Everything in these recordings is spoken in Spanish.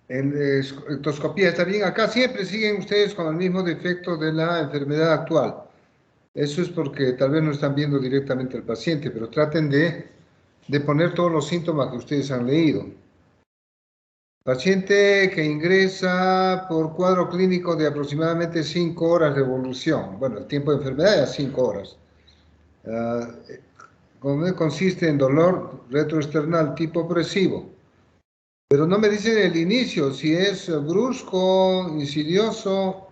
Endoscopía, está bien. Acá siempre siguen ustedes con el mismo defecto de la enfermedad actual. Eso es porque tal vez no están viendo directamente al paciente, pero traten de poner todos los síntomas que ustedes han leído. Paciente que ingresa por cuadro clínico de aproximadamente 5 horas de evolución. Bueno, el tiempo de enfermedad es 5 horas. Ah, consiste en dolor retroesternal tipo opresivo. Pero no me dicen el inicio, si es brusco, insidioso.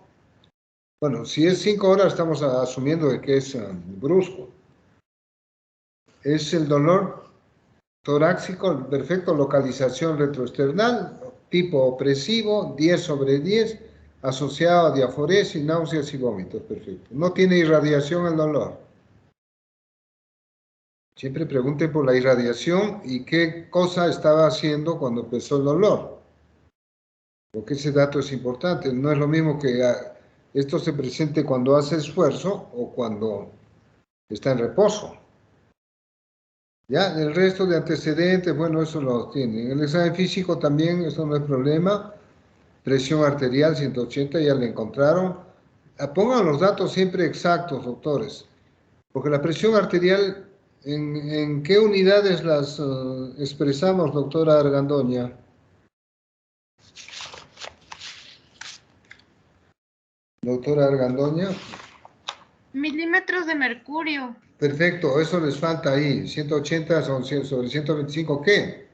Bueno, si es 5 horas, estamos asumiendo de que es brusco. Es el dolor torácico, perfecto, localización retroesternal, tipo opresivo, 10/10, asociado a diaforesis, náuseas y vómitos, perfecto. No tiene irradiación el dolor. Siempre pregunten por la irradiación y qué cosa estaba haciendo cuando empezó el dolor. Porque ese dato es importante. No es lo mismo que esto se presente cuando hace esfuerzo o cuando está en reposo. Ya, el resto de antecedentes, bueno, eso lo tienen. El examen físico también, eso no es problema. Presión arterial 180, ya le encontraron. Pongan los datos siempre exactos, doctores, porque la presión arterial, ¿en qué unidades las expresamos, doctora Argandoña? Doctora Argandoña. Milímetros de mercurio. Perfecto, eso les falta ahí. 180 son sobre 125, ¿qué?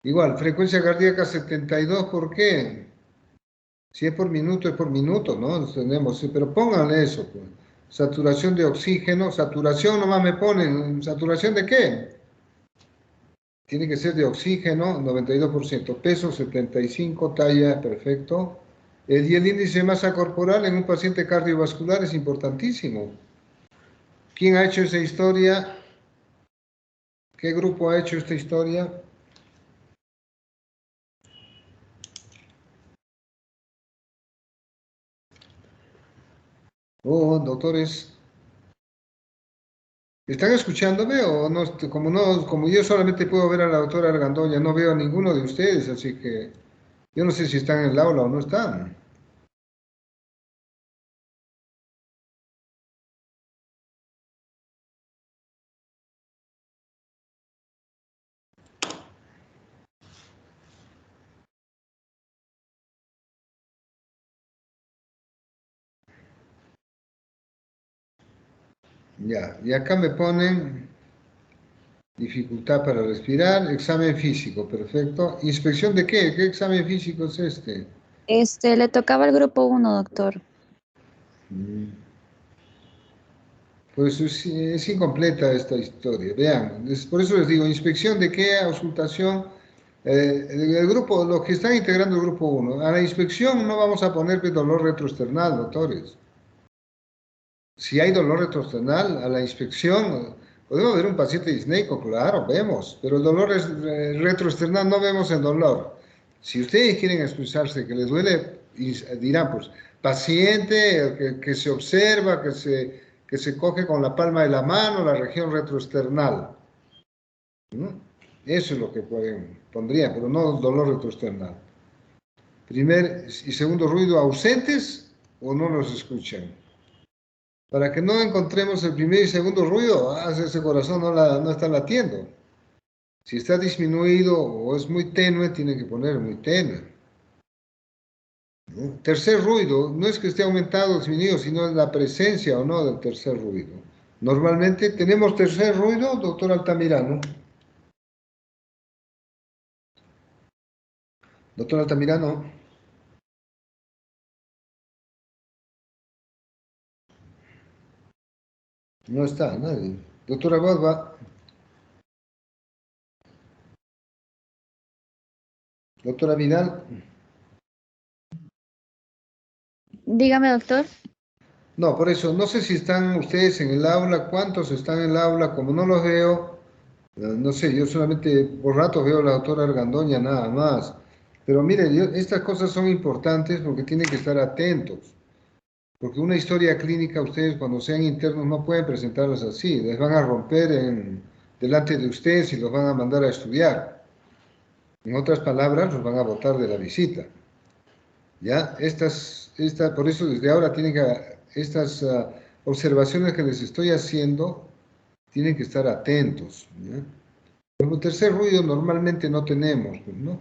Igual, frecuencia cardíaca 72, ¿por qué? Si es por minuto, ¿no? Tenemos, sí, pero pónganle eso, pues. Saturación de oxígeno, saturación nomás me ponen, ¿saturación de qué? Tiene que ser de oxígeno, 92%, peso 75, talla, perfecto. Y el índice de masa corporal en un paciente cardiovascular es importantísimo. ¿Quién ha hecho esa historia? ¿Qué grupo ha hecho esta historia? Oh, doctores, ¿están escuchándome o no? Como yo solamente puedo ver a la doctora Argandoña, no veo a ninguno de ustedes, así que yo no sé si están en el aula o no están. Ya, y acá me ponen dificultad para respirar, examen físico, perfecto. ¿Inspección de qué? ¿Qué examen físico es este? Le tocaba al grupo 1, doctor. Mm, Pues es incompleta esta historia. Vean, por eso les digo, inspección de qué, auscultación. El grupo, los que están integrando el grupo 1, a la inspección no vamos a poner dolor retroesternal, doctores. Si hay dolor retroesternal, a la inspección, podemos ver un paciente disneico, claro, vemos, pero el dolor retroesternal no vemos el dolor. Si ustedes quieren excusarse que les duele, dirán, pues, paciente que se observa, que se coge con la palma de la mano la región retroesternal. ¿No? Eso es lo que pondrían, pero no dolor retroesternal. Primer y segundo ruido ausentes o no los escuchan. Para que no encontremos el primer y segundo ruido, ese corazón no está latiendo. Si está disminuido o es muy tenue, tiene que poner muy tenue. ¿No? Tercer ruido, no es que esté aumentado o disminuido, sino la presencia o no del tercer ruido. Normalmente tenemos tercer ruido, doctor Altamirano. Doctor Altamirano. No está nadie. Doctora Godba. Doctora Vidal. Dígame, doctor. No, por eso, no sé si están ustedes en el aula, cuántos están en el aula, como no los veo, no sé, yo solamente por rato veo a la doctora Argandoña nada más. Pero mire, estas cosas son importantes porque tienen que estar atentos. Porque una historia clínica, ustedes cuando sean internos no pueden presentarlas así, les van a romper delante de ustedes y los van a mandar a estudiar. En otras palabras, los van a botar de la visita. ¿Ya? Por eso desde ahora tienen que, estas observaciones que les estoy haciendo, tienen que estar atentos, ¿ya? Como tercer ruido normalmente no tenemos, pues, ¿no?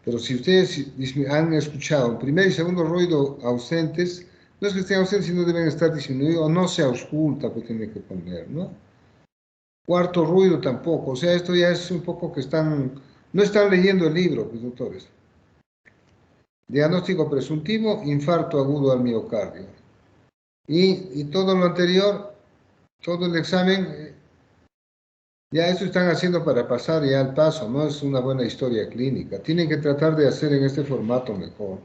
Pero si ustedes han escuchado el primer y segundo ruido ausentes, no es que estén ausentes, sino deben estar disminuidos, o no se ausculta, pues tiene que poner, ¿no? Cuarto ruido tampoco, o sea, esto ya es un poco que no están leyendo el libro, pues doctores. Diagnóstico presuntivo, infarto agudo al miocardio. Y todo lo anterior, todo el examen, ya eso están haciendo para pasar ya al paso, no es una buena historia clínica. Tienen que tratar de hacer en este formato mejor.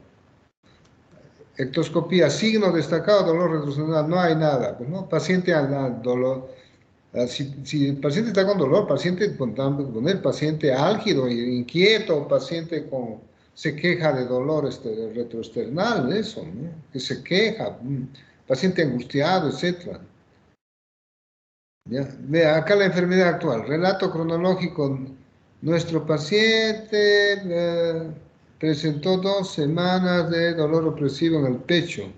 Ectoscopía, signo destacado, dolor retroesternal, no hay nada. Pues no, paciente al dolor. Si el paciente está con dolor, poner paciente álgido, inquieto, paciente se queja de dolor retroesternal, eso, ¿no? Que se queja, paciente angustiado, etcétera. ¿Ya? Vea, acá la enfermedad actual, relato cronológico. Nuestro paciente presentó 2 semanas de dolor opresivo en el pecho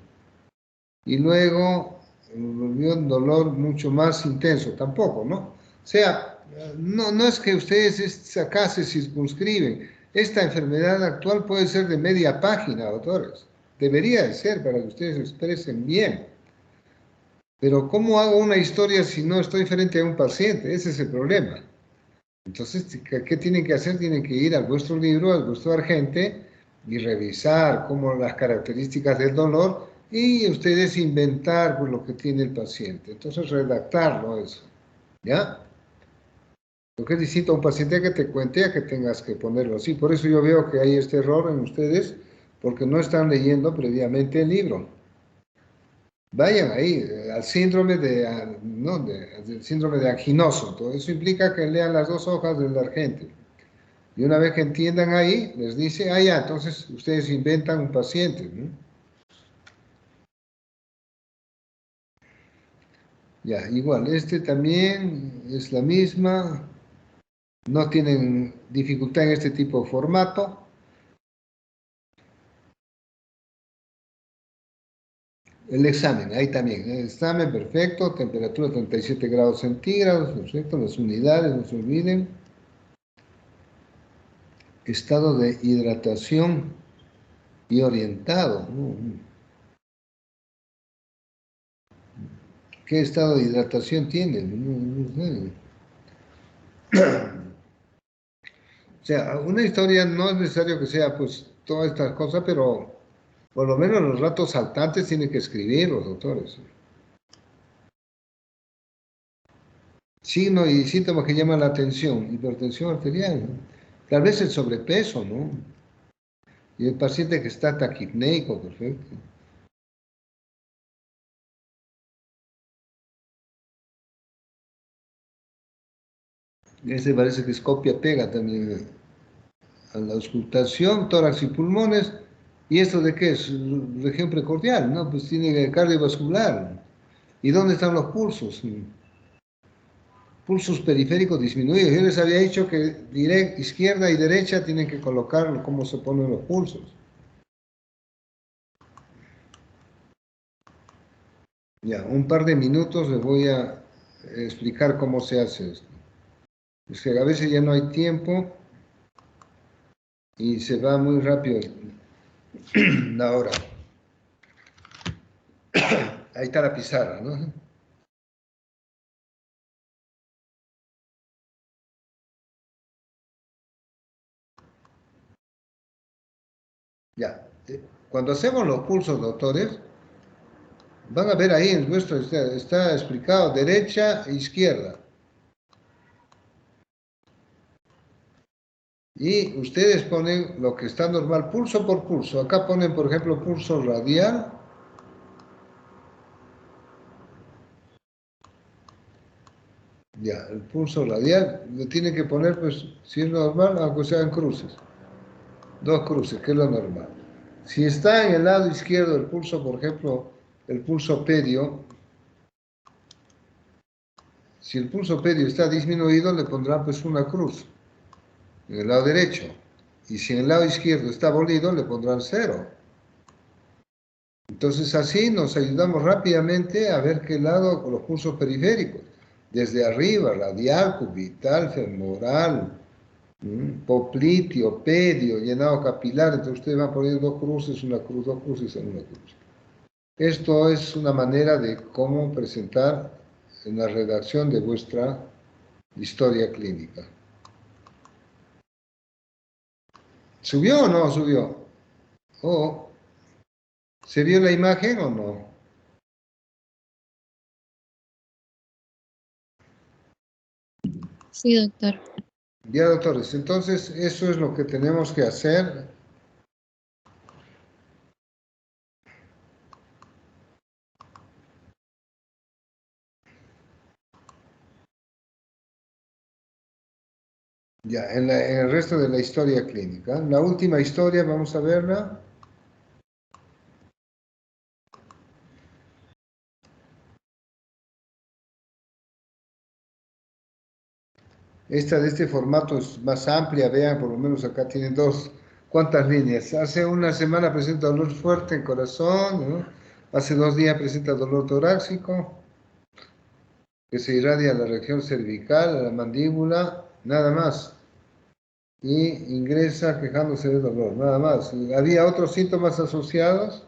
y luego volvió un dolor mucho más intenso, tampoco, ¿no? O sea, no es que ustedes acá se circunscriben. Esta enfermedad actual puede ser de media página, doctores. Debería de ser para que ustedes expresen bien. Pero ¿cómo hago una historia si no estoy frente a un paciente? Ese es el problema. Entonces, ¿qué tienen que hacer? Tienen que ir a vuestro libro, al vuestro agente, y revisar cómo las características del dolor y ustedes inventar pues, lo que tiene el paciente. Entonces, redactarlo eso. ¿Ya? Lo que es distinto a un paciente que te cuente a que tengas que ponerlo así. Por eso yo veo que hay este error en ustedes, porque no están leyendo previamente el libro. Vayan ahí, al síndrome del síndrome de anginoso. Todo eso implica que lean las 2 hojas del Argente. Y una vez que entiendan ahí, les dice, ya, entonces ustedes inventan un paciente, ¿no? Ya, igual, este también es la misma. No tienen dificultad en este tipo de formato. El examen, ahí también. El examen, perfecto. Temperatura 37 grados centígrados, perfecto. Las unidades, no se olviden. Estado de hidratación y orientado. ¿Qué estado de hidratación tiene? O sea, una historia no es necesario que sea pues todas estas cosas, pero por lo menos los ratos saltantes tienen que escribir los doctores. Signo y síntomas que llaman la atención, hipertensión arterial, ¿no? Tal vez el sobrepeso, ¿no? Y el paciente que está taquipneico, perfecto. Ese parece que es copia-pega también a la auscultación, tórax y pulmones. ¿Y esto de qué es? Región precordial, ¿no? Pues tiene cardiovascular. ¿Y dónde están los pulsos? Pulsos periféricos disminuidos. Yo les había dicho que izquierda y derecha tienen que colocar cómo se ponen los pulsos. Ya, un par de minutos les voy a explicar cómo se hace esto. Es que a veces ya no hay tiempo y se va muy rápido la hora. Ahí está la pizarra, ¿no? Ya. Cuando hacemos los pulsos, doctores, van a ver ahí en vuestro, está explicado derecha e izquierda. Y ustedes ponen lo que está normal, pulso por pulso. Acá ponen, por ejemplo, pulso radial. Ya, el pulso radial lo tienen que poner, pues, si es normal, aunque sean cruces. 2 cruces, que es lo normal. Si está en el lado izquierdo del pulso, por ejemplo, el pulso pedio, si el pulso pedio está disminuido, le pondrán pues una cruz en el lado derecho. Y si en el lado izquierdo está abolido, le pondrán 0. Entonces así nos ayudamos rápidamente a ver qué lado con los cursos periféricos. Desde arriba, radial, cubital, femoral, popliteo, pedio, llenado capilar. Entonces ustedes van poniendo 2 cruces, una cruz, 2 cruces en una cruz. Esto es una manera de cómo presentar en la redacción de vuestra historia clínica. ¿Subió o no subió? ¿O se vio la imagen o no? Sí, doctor. Ya, doctores, entonces eso es lo que tenemos que hacer. Ya, en el resto de la historia clínica. La última historia, vamos a verla. Esta de este formato es más amplia, vean, por lo menos acá tiene ¿cuántas líneas? Hace una semana presenta dolor fuerte en corazón, ¿no? Hace 2 días presenta dolor torácico, que se irradia a la región cervical, a la mandíbula, nada más. Y ingresa quejándose de dolor, nada más. ¿Había otros síntomas asociados?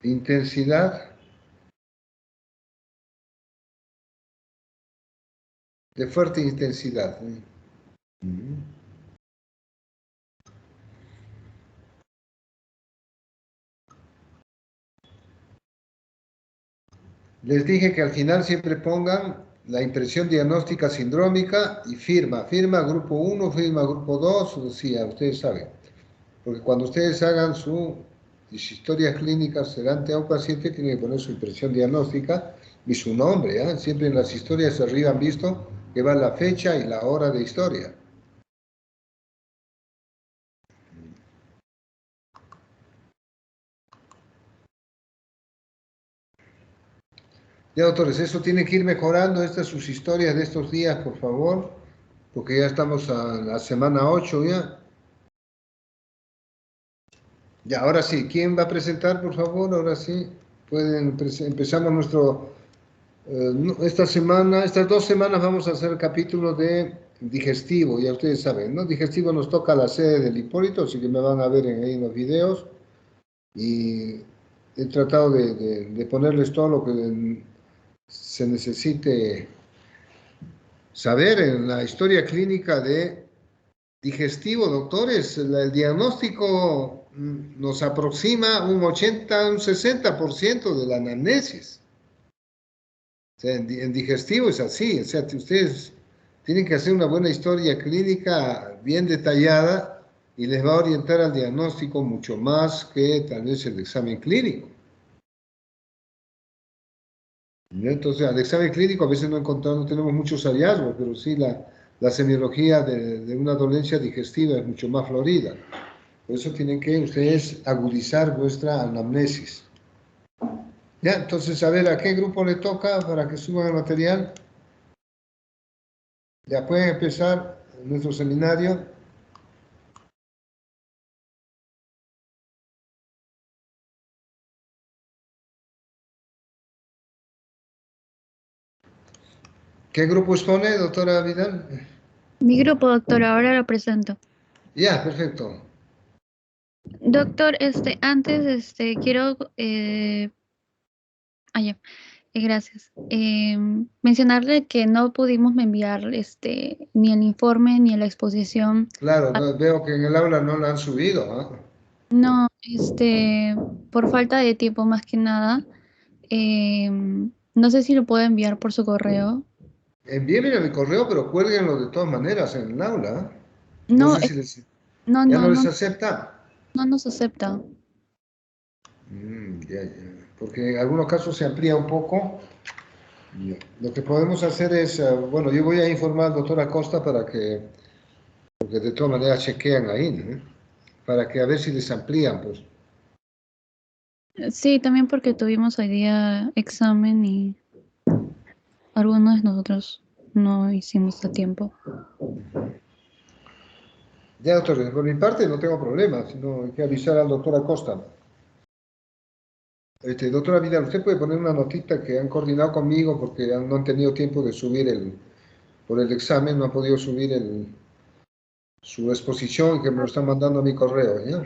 Intensidad, de fuerte intensidad. Ujú. Les dije que al final siempre pongan la impresión diagnóstica sindrómica y firma grupo 1, firma grupo 2, decía, ustedes saben. Porque cuando ustedes hagan sus historias clínicas delante a un paciente, tienen que poner su impresión diagnóstica y su nombre. ¿Eh? Siempre en las historias arriba han visto que va la fecha y la hora de historia. Ya, doctores, eso tiene que ir mejorando. Estas sus historias de estos días, por favor, porque ya estamos a la semana 8 ya. Ya, ahora sí, ¿quién va a presentar, por favor? Ahora sí, empezamos esta semana, estas 2 semanas vamos a hacer el capítulo de digestivo, ya ustedes saben, ¿no? Digestivo nos toca la sede del Hipólito, así que me van a ver ahí en los videos. Y he tratado de ponerles todo lo que se necesite saber en la historia clínica de digestivo, doctores. El diagnóstico nos aproxima un 80, un 60% de la anamnesis. O sea, en digestivo es así, o sea, ustedes tienen que hacer una buena historia clínica bien detallada y les va a orientar al diagnóstico mucho más que tal vez el examen clínico. Entonces, al examen clínico a veces no tenemos muchos hallazgos, pero sí la semiología de una dolencia digestiva es mucho más florida. Por eso tienen que ustedes agudizar vuestra anamnesis. Ya, entonces, a ver, ¿a qué grupo le toca para que suban el material? Ya pueden empezar nuestro seminario. ¿Qué grupo expone, doctora Vidal? Mi grupo, doctor, ahora lo presento. Ya, perfecto. Doctor, antes, quiero, ya, gracias. Mencionarle que no pudimos enviar, ni el informe ni la exposición. Claro, veo que en el aula no la han subido, ¿ah? No, por falta de tiempo más que nada. No sé si lo puedo enviar por su correo. Envíenme mi correo, pero cuélguenlo de todas maneras en el aula. ¿Ah? No No, sé si les... no, ¿Ya no, no les no, acepta? no nos acepta. Ya, ya. Porque en algunos casos se amplía un poco. Ya. Lo que podemos hacer es, bueno, yo voy a informar al doctor Acosta porque de todas maneras chequean ahí, ¿no? Para que a ver si les amplían, pues. Sí, también porque tuvimos hoy día examen y algunos de nosotros no hicimos a tiempo. Ya, doctor, por mi parte no tengo problema, sino hay que avisar al doctor Acosta. Doctora Vidal, usted puede poner una notita que han coordinado conmigo porque no han tenido tiempo de subir por el examen, no han podido subir su exposición que me lo están mandando a mi correo, ¿ya?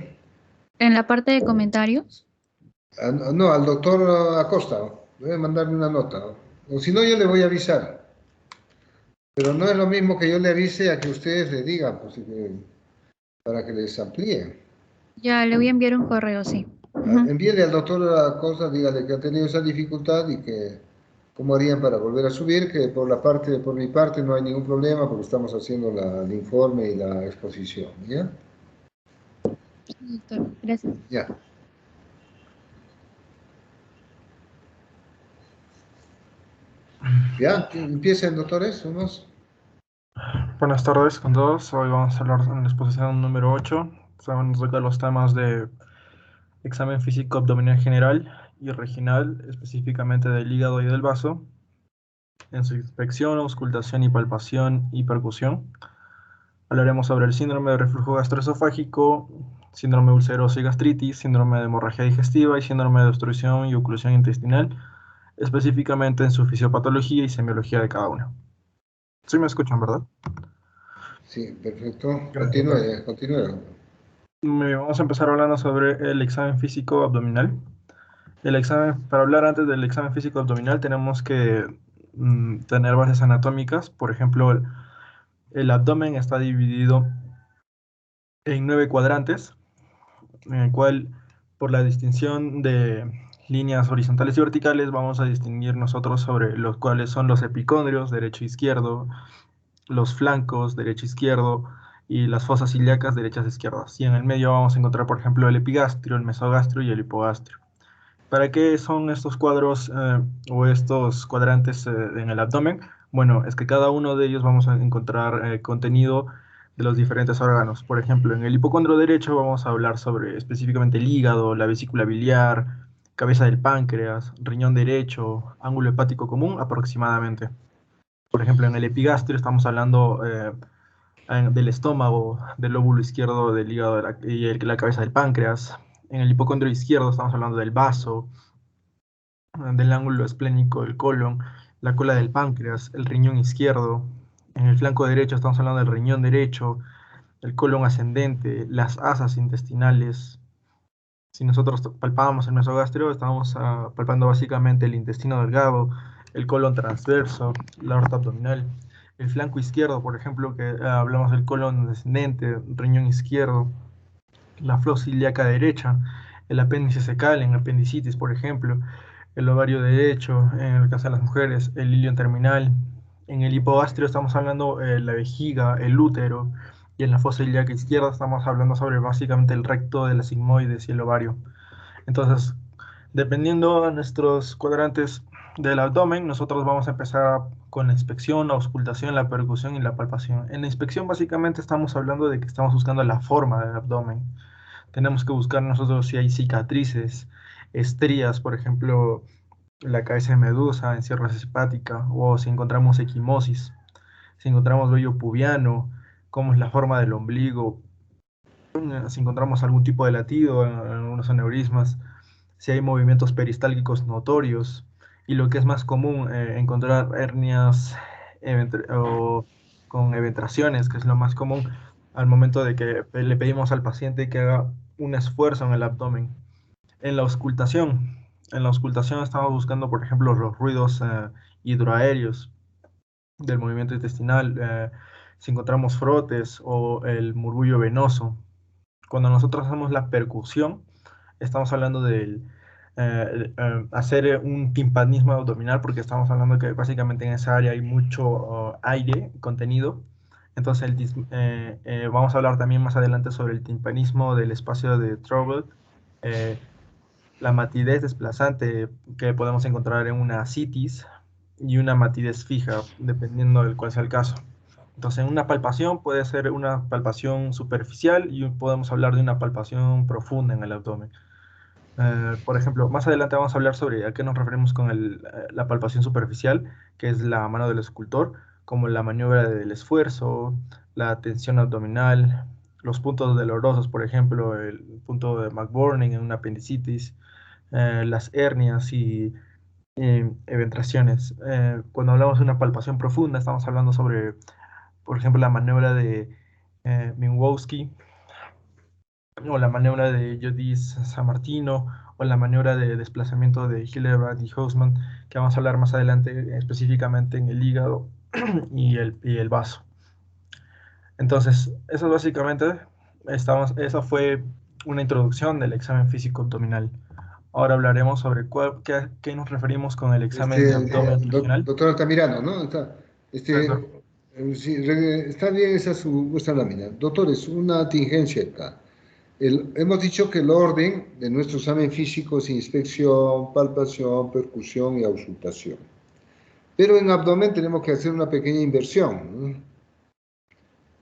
En la parte de comentarios. No, al doctor Acosta, voy a mandarle una nota, o si no yo le voy a avisar, pero no es lo mismo que yo le avise a que ustedes le digan, pues, para que les amplíen. Ya le voy a enviar un correo, sí. Ujú. Envíele al doctor Acosta, dígale que ha tenido esa dificultad y que cómo harían para volver a subir, que por mi parte no hay ningún problema porque estamos haciendo el informe y la exposición, ¿ya? Doctor, gracias. Ya. ¿Ya? ¿Empiecen, doctores? ¿Unos? Buenas tardes con todos. Hoy vamos a hablar en la exposición número 8. Vamos a tocar los temas de examen físico abdominal general y regional, específicamente del hígado y del vaso, en su inspección, auscultación y palpación y percusión. Hablaremos sobre el síndrome de reflujo gastroesofágico, síndrome ulceroso y gastritis, síndrome de hemorragia digestiva y síndrome de obstrucción y oclusión intestinal, específicamente en su fisiopatología y semiología de cada uno. ¿Sí me escuchan, verdad? Sí, perfecto. Gracias, doctor. Continúe. Vamos a empezar hablando sobre el examen físico abdominal. Para hablar antes del examen físico abdominal tenemos que tener bases anatómicas. Por ejemplo, el abdomen está dividido en 9 cuadrantes, en el cual por la distinción de líneas horizontales y verticales vamos a distinguir nosotros sobre los cuales son los epicondrios, derecho e izquierdo, los flancos, derecho e izquierdo, y las fosas ilíacas, derechas e izquierdas. Y en el medio vamos a encontrar, por ejemplo, el epigastrio, el mesogastrio y el hipogastrio. ¿Para qué son estos cuadros o estos cuadrantes en el abdomen? Bueno, es que cada uno de ellos vamos a encontrar contenido de los diferentes órganos. Por ejemplo, en el hipocondrio derecho vamos a hablar sobre específicamente el hígado, la vesícula biliar, cabeza del páncreas, riñón derecho, ángulo hepático común aproximadamente. Por ejemplo, en el epigastrio estamos hablando del estómago, del lóbulo izquierdo, del hígado y la cabeza del páncreas. En el hipocondrio izquierdo estamos hablando del vaso, del ángulo esplénico del colon, la cola del páncreas, el riñón izquierdo. En el flanco derecho estamos hablando del riñón derecho, el colon ascendente, las asas intestinales. Si nosotros palpamos el mesogastrio, estamos palpando básicamente el intestino delgado, el colon transverso, la aorta abdominal. El flanco izquierdo, por ejemplo, que hablamos del colon descendente, riñón izquierdo, la fosa ilíaca derecha, el apéndice secal en apendicitis, por ejemplo, el ovario derecho, en el caso de las mujeres, el ilion terminal. En el hipogastrio estamos hablando la vejiga, el útero, y en la fosa ilíaca izquierda estamos hablando sobre básicamente el recto de la sigmoides y el ovario. Entonces, dependiendo de nuestros cuadrantes del abdomen, nosotros vamos a empezar con la inspección, la auscultación, la percusión y la palpación. En la inspección básicamente estamos hablando de que estamos buscando la forma del abdomen. Tenemos que buscar nosotros si hay cicatrices, estrías, por ejemplo, la cabeza de medusa en cirrosis hepática, o si encontramos equimosis, si encontramos vello pubiano, cómo es la forma del ombligo, si encontramos algún tipo de latido en algunos aneurismas, si hay movimientos peristálticos notorios, y lo que es más común, encontrar hernias o con eventraciones, que es lo más común al momento de que le pedimos al paciente que haga un esfuerzo en el abdomen. En la auscultación, estamos buscando, por ejemplo, los ruidos hidroaéreos del movimiento intestinal, si encontramos frotes o el murmullo venoso. Cuando nosotros hacemos la percusión, estamos hablando del hacer un timpanismo abdominal, porque estamos hablando que básicamente en esa área hay mucho aire contenido. Entonces vamos a hablar también más adelante sobre el timpanismo del espacio de Trouble, la matidez desplazante que podemos encontrar en una citis y una matidez fija, dependiendo del cual sea el caso. Entonces, en una palpación puede ser una palpación superficial y podemos hablar de una palpación profunda en el abdomen. Por ejemplo, más adelante vamos a hablar sobre a qué nos referimos con la palpación superficial, que es la mano del escultor, como la maniobra del esfuerzo, la tensión abdominal, los puntos dolorosos, por ejemplo, el punto de McBurney en una apendicitis, las hernias y eventraciones. Cuando hablamos de una palpación profunda, estamos hablando sobre, por ejemplo, la maniobra de Minkowski, o la maniobra de Jodis San Martino, o la maniobra de desplazamiento de Hillebrand y Haussmann, que vamos a hablar más adelante específicamente en el hígado y el vaso. Entonces, eso básicamente, eso fue una introducción del examen físico abdominal. Ahora hablaremos sobre qué nos referimos con el examen de abdomen regional. Doctor Altamirano, ¿no? Profesor. Sí, está bien esa vuestra lámina. Doctores, una tingencia acá. Hemos dicho que el orden de nuestro examen físico es inspección, palpación, percusión y auscultación. Pero en abdomen tenemos que hacer una pequeña inversión, ¿no?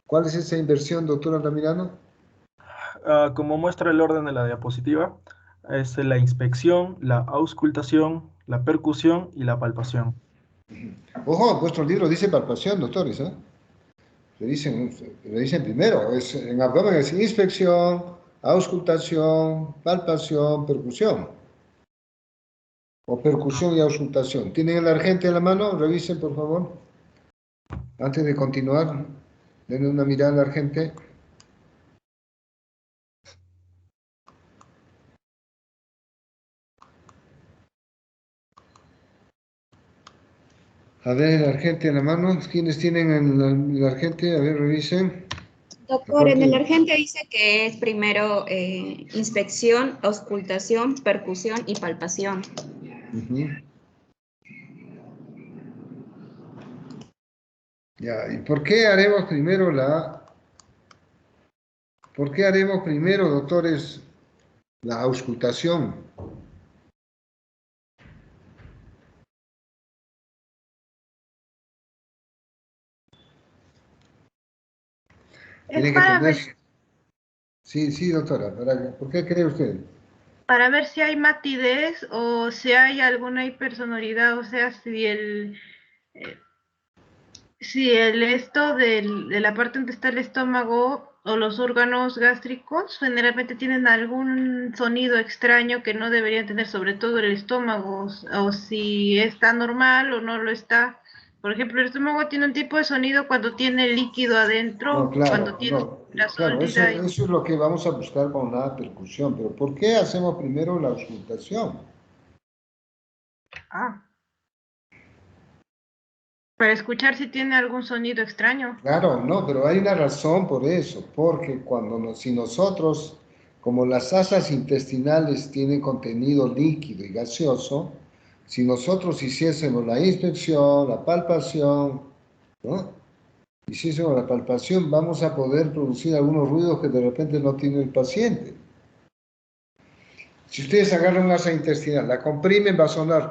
¿Cuál es esa inversión, doctor Altamirano? Como muestra el orden de la diapositiva, es la inspección, la auscultación, la percusión y la palpación. Ojo, vuestro libro dice palpación, doctores, ¿eh? Le dicen primero, en abdomen es inspección, auscultación, palpación, percusión. O percusión y auscultación. ¿Tienen el argente en la mano? Revisen, por favor. Antes de continuar, denle una mirada al argente. A ver, el argente en la mano. ¿Quiénes tienen el argente? A ver, revisen. Doctor, en el argente dice que es primero inspección, auscultación, percusión y palpación. Ya, ¿y por qué haremos primero doctores, la auscultación? Tienen que para tener... ver, Sí, doctora. ¿Por qué cree usted? para ver si hay matidez o si hay alguna hipersonoridad, o sea, eh, si el esto de la parte donde está el estómago o los órganos gástricos generalmente tienen algún sonido extraño que no deberían tener, sobre todo el estómago, o si está normal o no lo está. Por ejemplo, el estómago tiene un tipo de sonido cuando tiene líquido No, adentro, cuando claro, tiene no, la claro, sólida. eso es lo que vamos a buscar con la percusión, pero ¿por qué hacemos primero la auscultación? Para escuchar si tiene algún sonido extraño. Claro, no, pero hay una razón por eso, porque si nosotros, como las asas intestinales tienen contenido líquido y gaseoso, si nosotros hiciésemos la inspección, la palpación, ¿no? Hiciésemos la palpación, vamos a poder producir algunos ruidos que de repente no tiene el paciente. Si ustedes agarran una asa intestinal, la comprimen, va a sonar.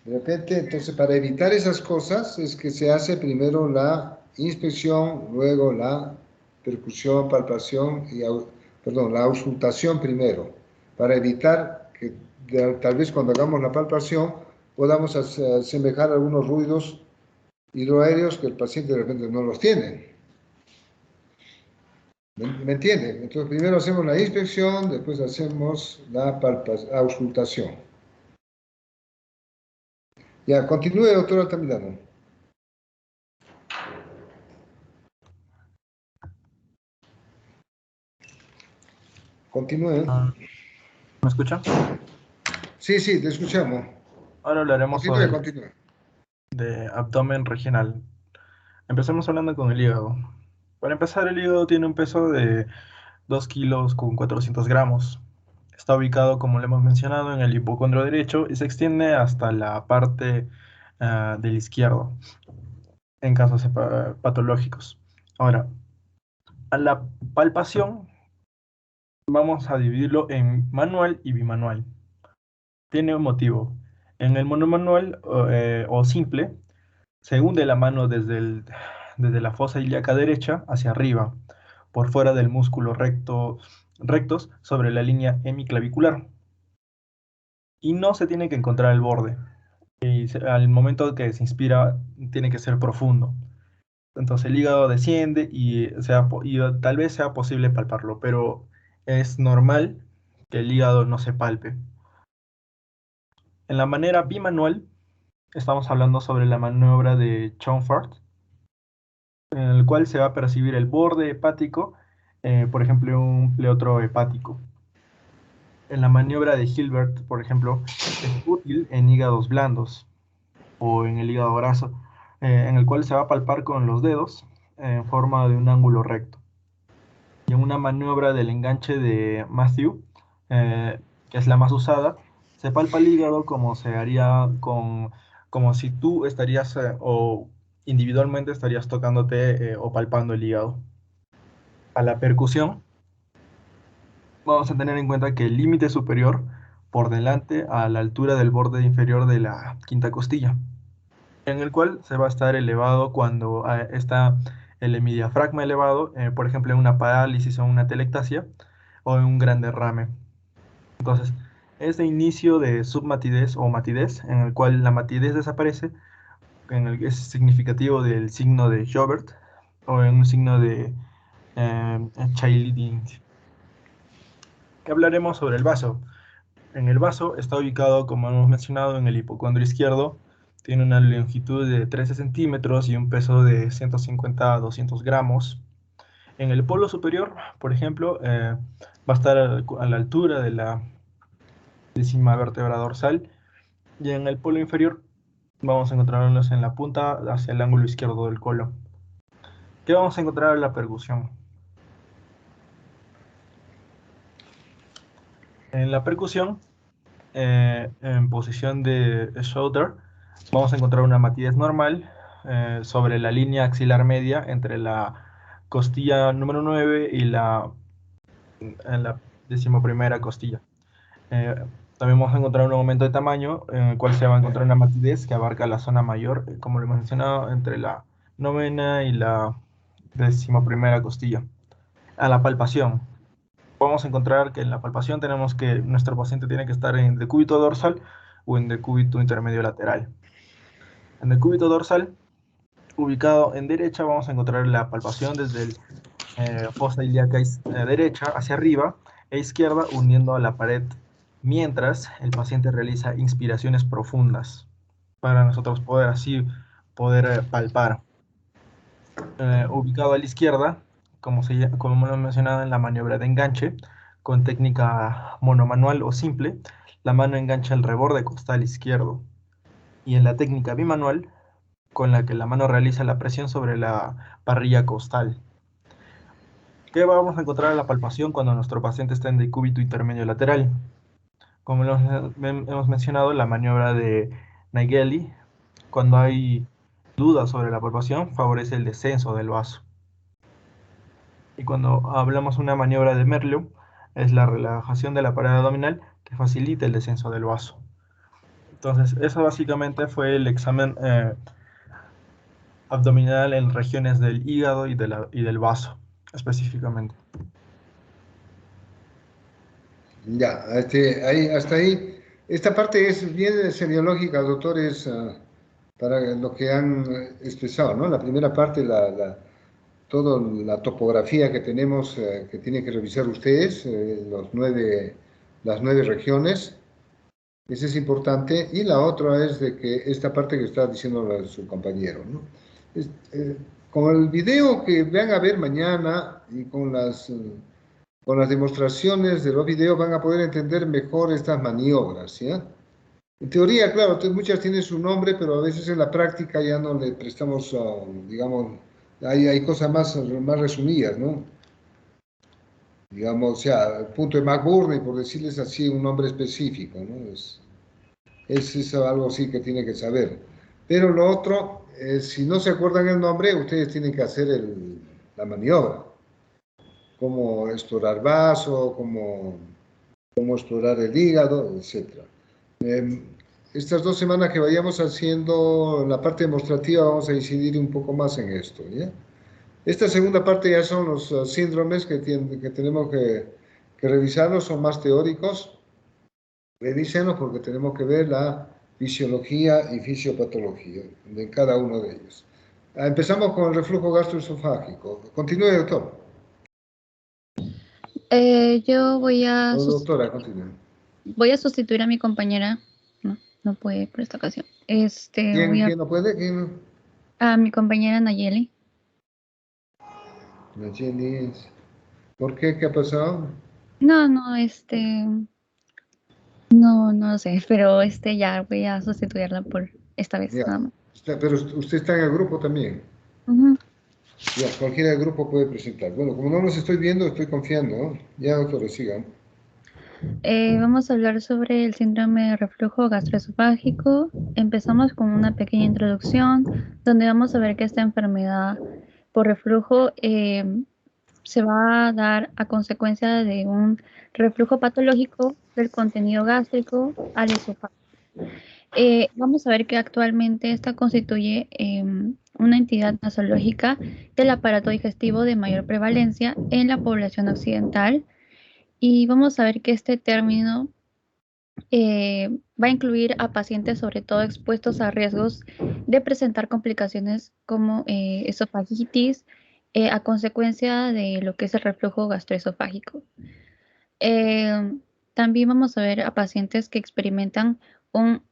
De repente, entonces, para evitar esas cosas, es que se hace primero la inspección, luego la percusión, palpación la auscultación primero, para evitar que tal vez cuando hagamos la palpación podamos asemejar algunos ruidos hidroaéreos que el paciente de repente no los tiene. ¿Me entienden? Entonces, primero hacemos la inspección, después hacemos la auscultación. Ya, continúe, doctor Altamirano. Continúe. ¿Me escucha? Sí, te escuchamos. Ahora hablaremos Continúe. de abdomen regional. Empecemos hablando con el hígado. Para empezar, el hígado tiene un peso de 2 kilos con 400 gramos. Está ubicado, como le hemos mencionado, en el hipocondrio derecho y se extiende hasta la parte del izquierdo, en casos patológicos. Ahora, a la palpación vamos a dividirlo en manual y bimanual. Tiene un motivo. En el monomanual o simple, se hunde la mano desde la fosa ilíaca derecha hacia arriba, por fuera del músculo rectos sobre la línea hemiclavicular. Y no se tiene que encontrar el borde. Al momento que se inspira, tiene que ser profundo. Entonces el hígado desciende y tal vez sea posible palparlo, pero es normal que el hígado no se palpe. En la manera bimanual, estamos hablando sobre la maniobra de Schoenfeld, en el cual se va a percibir el borde hepático, por ejemplo, un pleotro hepático. En la maniobra de Hilbert, por ejemplo, es útil en hígados blandos o en el hígado graso, en el cual se va a palpar con los dedos en forma de un ángulo recto. Y en una maniobra del enganche de Matthew, que es la más usada, se palpa el hígado como se haría como si tú estarías o individualmente estarías tocándote o palpando el hígado. A la percusión, vamos a tener en cuenta que el límite superior por delante a la altura del borde inferior de la quinta costilla, en el cual se va a estar elevado cuando está el hemidiafragma elevado, por ejemplo en una parálisis o una telectasia o en un gran derrame. Entonces, este inicio de submatidez o matidez, en el cual la matidez desaparece, en el que es significativo del signo de Joubert o en un signo de Child. ¿Qué hablaremos sobre el vaso? En el vaso está ubicado, como hemos mencionado, en el hipocondrio izquierdo. Tiene una longitud de 13 centímetros y un peso de 150 a 200 gramos. En el polo superior, por ejemplo, va a estar a la altura de la décima vértebra dorsal. Y en el polo inferior vamos a encontrarnos en la punta hacia el ángulo izquierdo del colon. ¿Qué vamos a encontrar en la percusión? En la percusión, en posición de shoulder, vamos a encontrar una matidez normal sobre la línea axilar media entre la costilla número 9 y en la 11ª costilla. También vamos a encontrar un aumento de tamaño en el cual se va a encontrar una matidez que abarca la zona mayor, como lo hemos mencionado, entre la 9ª y la 11ª costilla. A la palpación, vamos a encontrar que en la palpación tenemos que nuestro paciente tiene que estar en decúbito dorsal o en decúbito intermedio lateral. En decúbito dorsal, ubicado en derecha, vamos a encontrar la palpación desde el fosa ilíaca derecha hacia arriba e izquierda uniendo a la pared, mientras el paciente realiza inspiraciones profundas para nosotros poder palpar. Ubicado a la izquierda, como lo he mencionado en la maniobra de enganche, con técnica monomanual o simple, la mano engancha el reborde costal izquierdo. Y en la técnica bimanual, con la que la mano realiza la presión sobre la parrilla costal. ¿Qué vamos a encontrar en la palpación cuando nuestro paciente está en decúbito intermedio lateral? Como hemos mencionado, la maniobra de Naegeli, cuando hay dudas sobre la palpación, favorece el descenso del vaso. Y cuando hablamos de una maniobra de Merleau, es la relajación de la pared abdominal que facilita el descenso del vaso. Entonces, eso básicamente fue el examen abdominal en regiones del hígado y del vaso, específicamente. Ya, hasta ahí. Esta parte es bien seriológica, doctores, para lo que han expresado, ¿no? La primera parte, toda la topografía que tenemos, que tienen que revisar ustedes, las 9 regiones, esa es importante. Y la otra es de que esta parte que está diciendo su compañero, ¿no? Con el video que van a ver mañana y con las demostraciones de los videos van a poder entender mejor estas maniobras, ¿ya? En teoría, claro, muchas tienen su nombre, pero a veces en la práctica ya no le prestamos, digamos, hay cosas más resumidas, ¿no? Digamos, o sea, el punto de McBurney, por decirles así, un nombre específico, ¿no? Es algo así que tiene que saber. Pero lo otro, si no se acuerdan el nombre, ustedes tienen que hacer la maniobra. Cómo explorar vaso, cómo explorar el hígado, etc. Estas 2 semanas que vayamos haciendo la parte demostrativa vamos a incidir un poco más en esto, ¿ya? Esta segunda parte ya son los síndromes que tenemos que revisarlos, son más teóricos. Revísenlos porque tenemos que ver la fisiología y fisiopatología de cada uno de ellos. Empezamos con el reflujo gastroesofágico. Continúe, doctor. Yo O doctora, continúe. voy a sustituir a mi compañera. No, no puede por esta ocasión. ¿Quién no puede? ¿Quién? A mi compañera Nayeli. Nayeli es. ¿Por qué? ¿Qué ha pasado? No, no sé, pero ya voy a sustituirla por esta vez, Ya. nada más. Pero usted está en el grupo también. Ujú. Ya, cualquiera del grupo puede presentar. Bueno, como no los estoy viendo, estoy confiando, ¿no? Ya, doctores, sigan. Vamos a hablar sobre el síndrome de reflujo gastroesofágico. Empezamos con una pequeña introducción donde vamos a ver que esta enfermedad por reflujo se va a dar a consecuencia de un reflujo patológico del contenido gástrico al esófago. Vamos a ver que actualmente esta constituye una entidad nosológica del aparato digestivo de mayor prevalencia en la población occidental y vamos a ver que este término va a incluir a pacientes sobre todo expuestos a riesgos de presentar complicaciones como esofagitis a consecuencia de lo que es el reflujo gastroesofágico. También vamos a ver a pacientes que experimentan un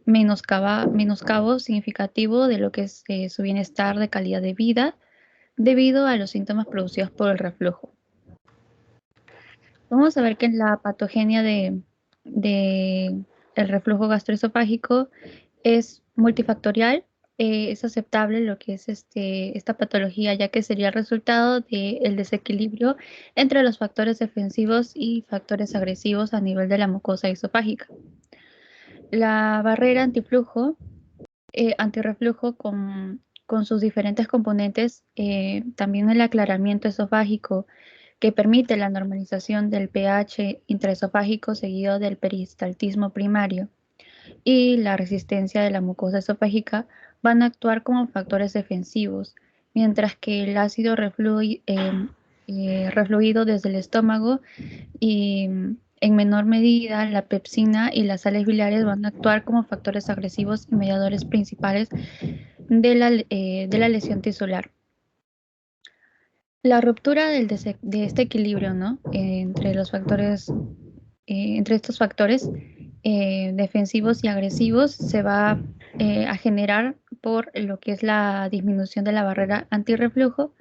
menoscabo significativo de lo que es su bienestar de calidad de vida debido a los síntomas producidos por el reflujo. Vamos a ver que la patogenia de el reflujo gastroesofágico es multifactorial. Es aceptable lo que es esta patología, ya que sería el resultado del desequilibrio entre los factores defensivos y factores agresivos a nivel de la mucosa esofágica. La barrera antirreflujo con sus diferentes componentes, también el aclaramiento esofágico, que permite la normalización del pH intraesofágico seguido del peristaltismo primario y la resistencia de la mucosa esofágica van a actuar como factores defensivos, mientras que el ácido refluido desde el estómago y en menor medida la pepsina y las sales biliares van a actuar como factores agresivos y mediadores principales de la lesión tisular. La ruptura de este equilibrio, ¿no? Entre los factores, entre estos factores defensivos y agresivos se va a generar por lo que es la disminución de la barrera antirreflujo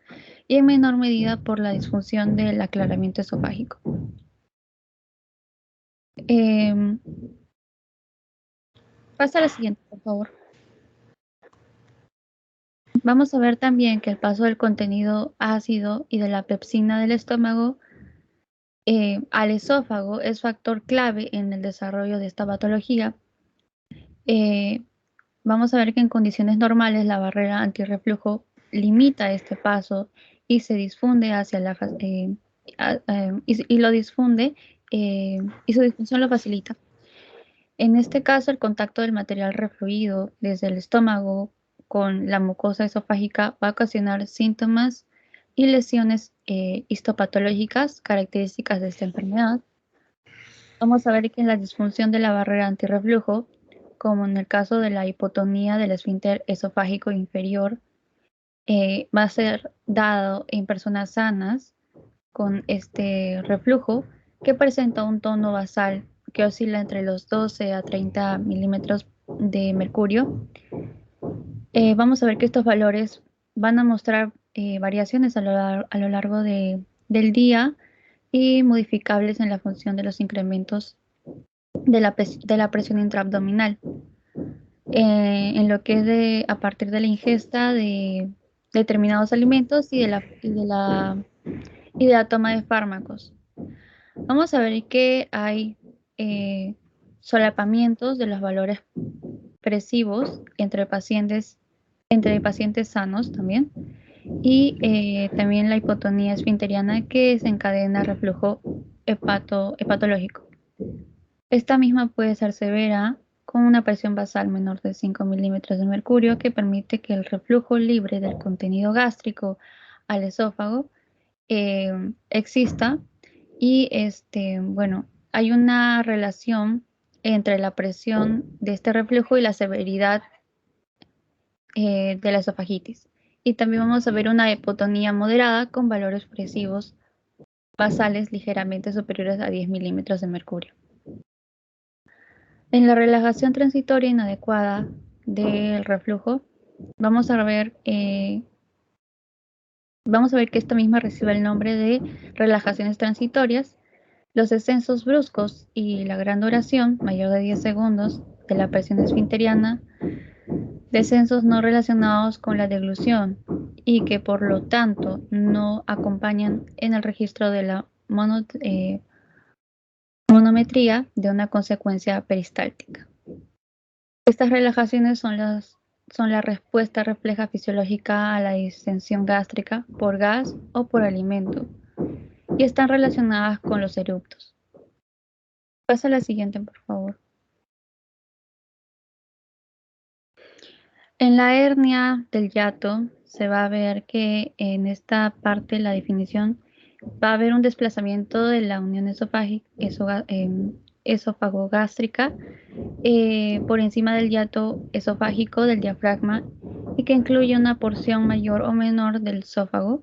y en menor medida por la disfunción del aclaramiento esofágico. Pasa a la siguiente, por favor. Vamos a ver también que el paso del contenido ácido y de la pepsina del estómago al esófago es factor clave en el desarrollo de esta patología. Vamos a ver que en condiciones normales la barrera antirreflujo limita este paso y se difunde hacia y lo difunde y su difusión lo facilita. En este caso, el contacto del material refluido desde el estómago con la mucosa esofágica va a ocasionar síntomas y lesiones histopatológicas características de esta enfermedad. Vamos a ver que en la disfunción de la barrera antirreflujo, como en el caso de la hipotonía del esfínter esofágico inferior, va a ser dado en personas sanas con este reflujo que presenta un tono basal que oscila entre los 12 a 30 milímetros de mercurio. Vamos a ver que estos valores van a mostrar variaciones a lo largo del día y modificables en la función de los incrementos de la presión intraabdominal. En lo que es a partir de la ingesta de determinados alimentos y de la toma de fármacos. Vamos a ver que hay solapamientos de los valores presivos entre pacientes sanos también y también la hipotonía esfinteriana que desencadena reflujo hepatológico. Esta misma puede ser severa con una presión basal menor de 5 milímetros de mercurio que permite que el reflujo libre del contenido gástrico al esófago exista y bueno, hay una relación entre la presión de este reflujo y la severidad de la esofagitis. Y también vamos a ver una hipotonía moderada con valores presivos basales ligeramente superiores a 10 milímetros de mercurio. En la relajación transitoria inadecuada del reflujo, vamos a ver que esta misma recibe el nombre de relajaciones transitorias. Los descensos bruscos y la gran duración, mayor de 10 segundos, de la presión esfinteriana, descensos no relacionados con la deglución y que por lo tanto no acompañan en el registro de la monometría de una consecuencia peristáltica. Estas relajaciones son la respuesta refleja fisiológica a la distensión gástrica por gas o por alimento y están relacionadas con los eruptos. Pasa a la siguiente, por favor. En la hernia del hiato se va a ver que en esta parte la definición va a haber un desplazamiento de la unión esófago-gástrica por encima del hiato esofágico del diafragma y que incluye una porción mayor o menor del esófago,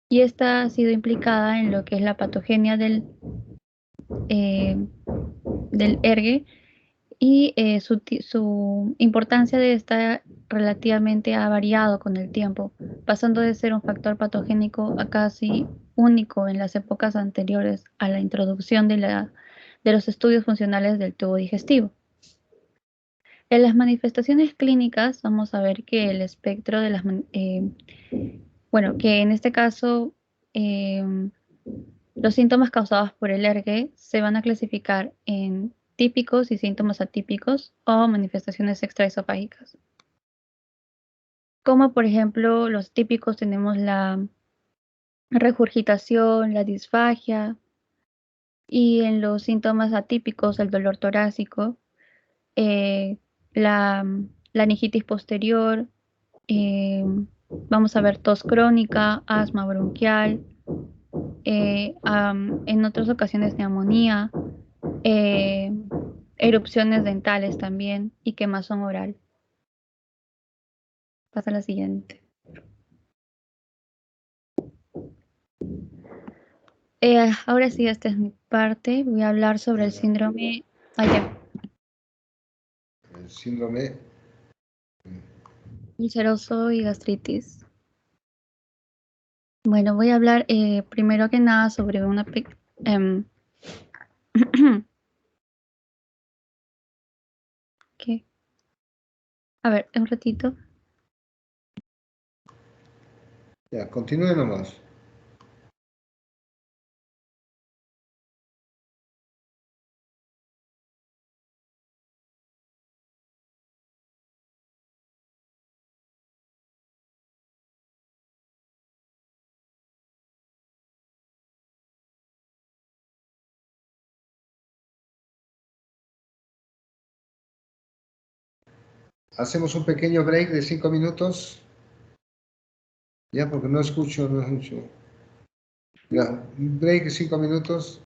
y esta ha sido implicada en lo que es la patogenia del ERGE, y su importancia de esta relativamente ha variado con el tiempo, pasando de ser un factor patogénico a casi único en las épocas anteriores a la introducción de los estudios funcionales del tubo digestivo. En las manifestaciones clínicas vamos a ver que el espectro de que en este caso los síntomas causados por el ERGE se van a clasificar en típicos y síntomas atípicos o manifestaciones extraesofágicas. Como por ejemplo, los típicos tenemos la regurgitación, la disfagia, y en los síntomas atípicos el dolor torácico, la laringitis posterior, vamos a ver tos crónica, asma bronquial, en otras ocasiones neumonía, erupciones dentales también y quemazón oral. Pasa a la siguiente. Ahora sí, esta es mi parte. Voy a hablar sobre el síndrome. El síndrome Ulceroso y gastritis. Bueno, voy a hablar primero que nada sobre una ¿Qué? A ver, un ratito. Ya, continúe nomás. Hacemos un pequeño break de 5 minutos. Ya, porque no escucho. Ya, un break de 5 minutos.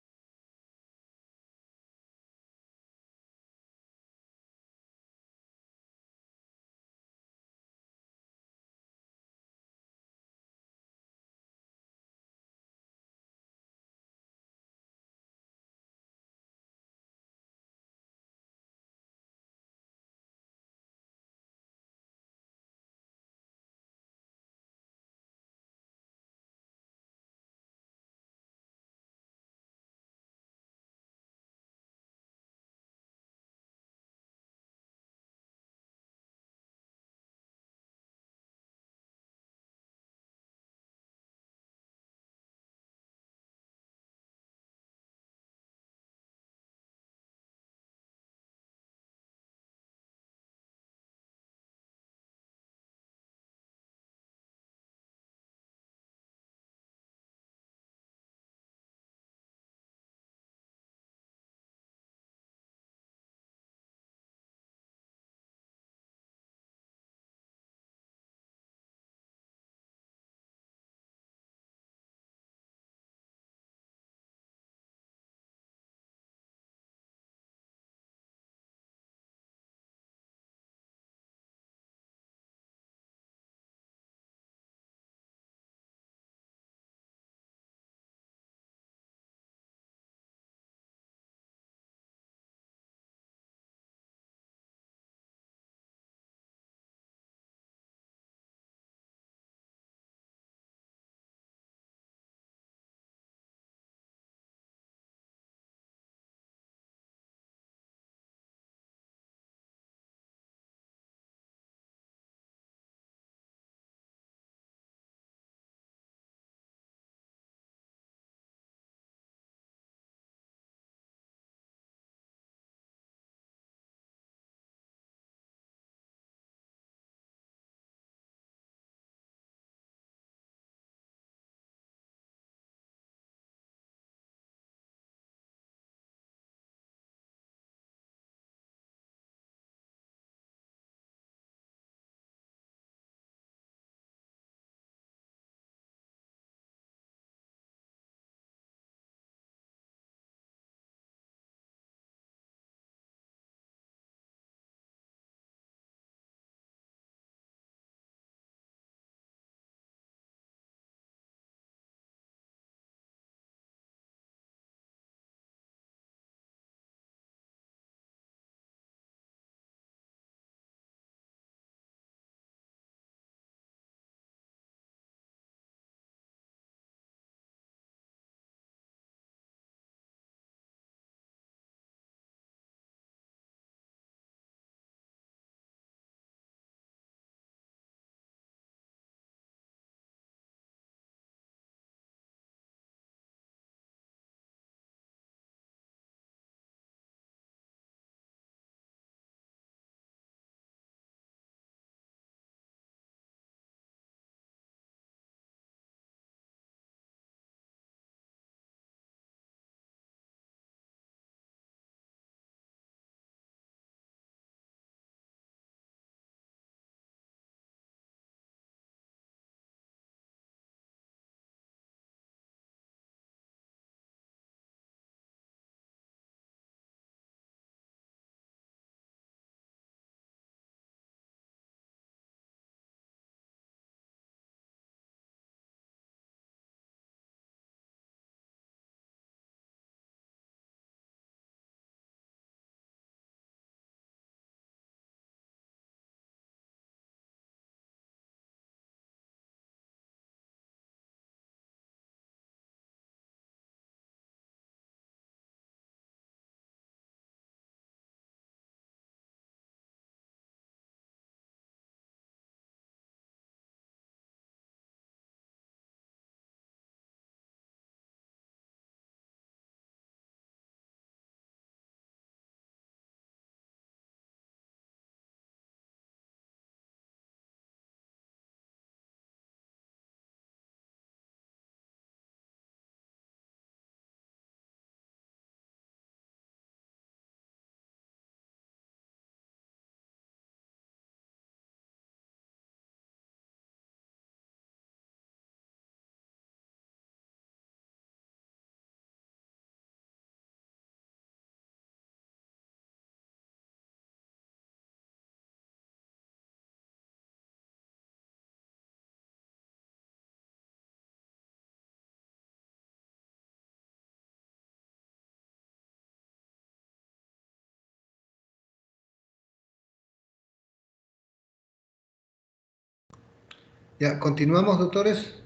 Ya, continuamos, doctores.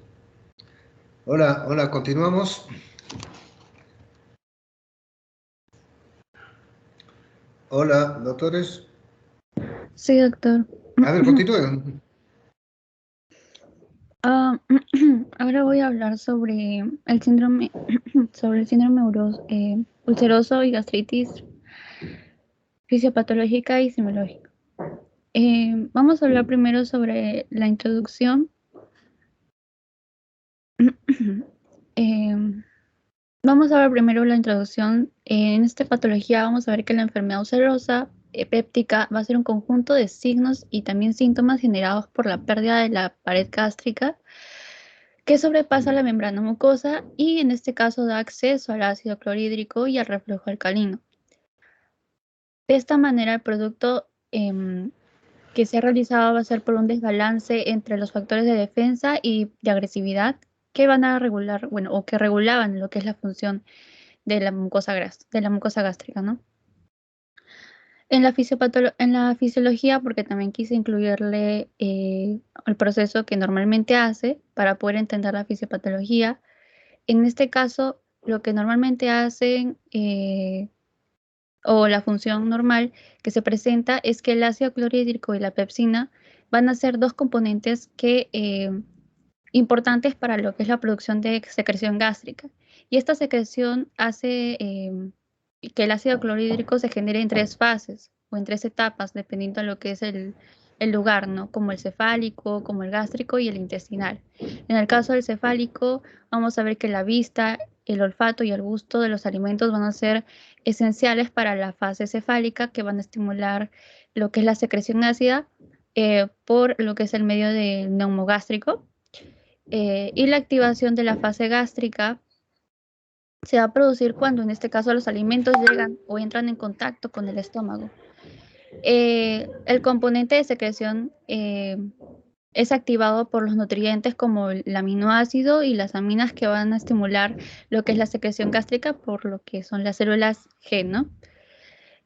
Hola, hola, continuamos. Hola, doctores. Sí, doctor. A ver, continúen. Ah, ahora voy a hablar sobre el síndrome, sobre el síndrome ulceroso y gastritis fisiopatológica y semiológica. Vamos a hablar primero sobre la introducción. Vamos a ver primero la introducción. En esta patología vamos a ver que la enfermedad ulcerosa péptica va a ser un conjunto de signos y también síntomas generados por la pérdida de la pared gástrica que sobrepasa la membrana mucosa y en este caso da acceso al ácido clorhídrico y al reflujo alcalino. De esta manera el producto que se ha realizado va a ser por un desbalance entre los factores de defensa y de agresividad que van a regular, bueno, o que regulaban lo que es la función de la mucosa gástrica, ¿no? En la fisiología, porque también quise incluirle el proceso que normalmente hace para poder entender la fisiopatología. En este caso, lo que normalmente hacen o la función normal que se presenta es que el ácido clorhídrico y la pepsina van a ser dos componentes importantes para lo que es la producción de secreción gástrica. Y esta secreción hace que el ácido clorhídrico se genere en tres fases o en tres etapas, dependiendo de lo que es el lugar, ¿no? Como el cefálico, como el gástrico y el intestinal. En el caso del cefálico, vamos a ver que la vista, el olfato y el gusto de los alimentos van a ser esenciales para la fase cefálica, que van a estimular lo que es la secreción ácida por lo que es el medio del neumogástrico. Y la activación de la fase gástrica se va a producir cuando en este caso los alimentos llegan o entran en contacto con el estómago. El componente de secreción es activado por los nutrientes como el aminoácido y las aminas que van a estimular lo que es la secreción gástrica por lo que son las células G, ¿no?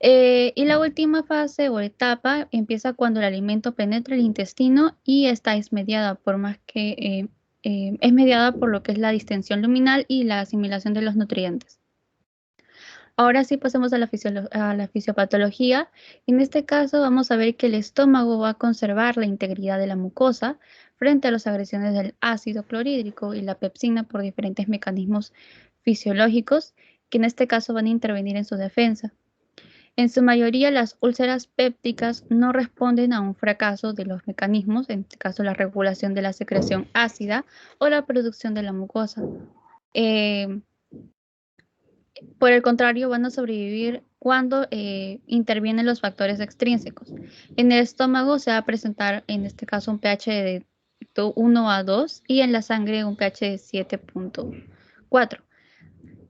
Y la última fase o etapa empieza cuando el alimento penetra el intestino y esta es mediada por más que es mediada por lo que es la distensión luminal y la asimilación de los nutrientes. Ahora sí pasemos a la fisiopatología. En este caso vamos a ver que el estómago va a conservar la integridad de la mucosa frente a las agresiones del ácido clorhídrico y la pepsina por diferentes mecanismos fisiológicos que en este caso van a intervenir en su defensa. En su mayoría, las úlceras pépticas no responden a un fracaso de los mecanismos, en este caso la regulación de la secreción ácida o la producción de la mucosa. Por el contrario, van a sobrevivir cuando intervienen los factores extrínsecos. En el estómago se va a presentar, en este caso, un pH de 1 a 2 y en la sangre un pH de 7.4.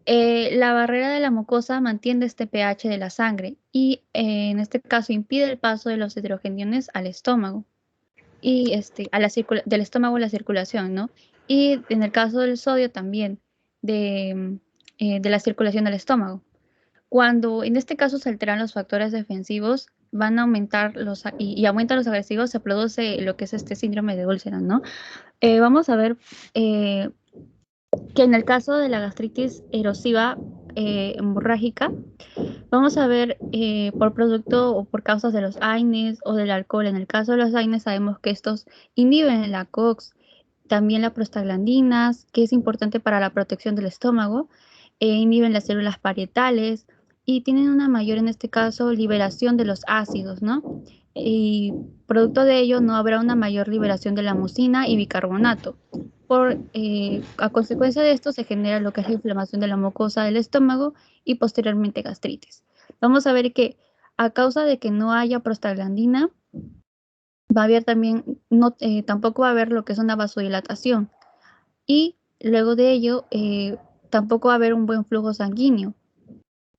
La barrera de la mucosa mantiene este pH de la sangre y en este caso impide el paso de los hidrogeniones al estómago y del estómago a la circulación, ¿no? Y en el caso del sodio también de la circulación del estómago. Cuando en este caso se alteran los factores defensivos, van a aumentar y aumentan los agresivos, se produce lo que es este síndrome de úlcera, ¿no? Vamos a ver que en el caso de la gastritis erosiva hemorrágica, vamos a ver por producto o por causas de los AINES o del alcohol. En el caso de los AINES sabemos que estos inhiben la COX, también las prostaglandinas, que es importante para la protección del estómago, inhiben las células parietales y tienen una mayor, en este caso, liberación de los ácidos, ¿no? Y producto de ello no habrá una mayor liberación de la mucina y bicarbonato. A consecuencia de esto se genera lo que es la inflamación de la mucosa del estómago y posteriormente gastritis. Vamos a ver que a causa de que no haya prostaglandina, va a haber también, tampoco va a haber lo que es una vasodilatación. Y luego de ello, tampoco va a haber un buen flujo sanguíneo.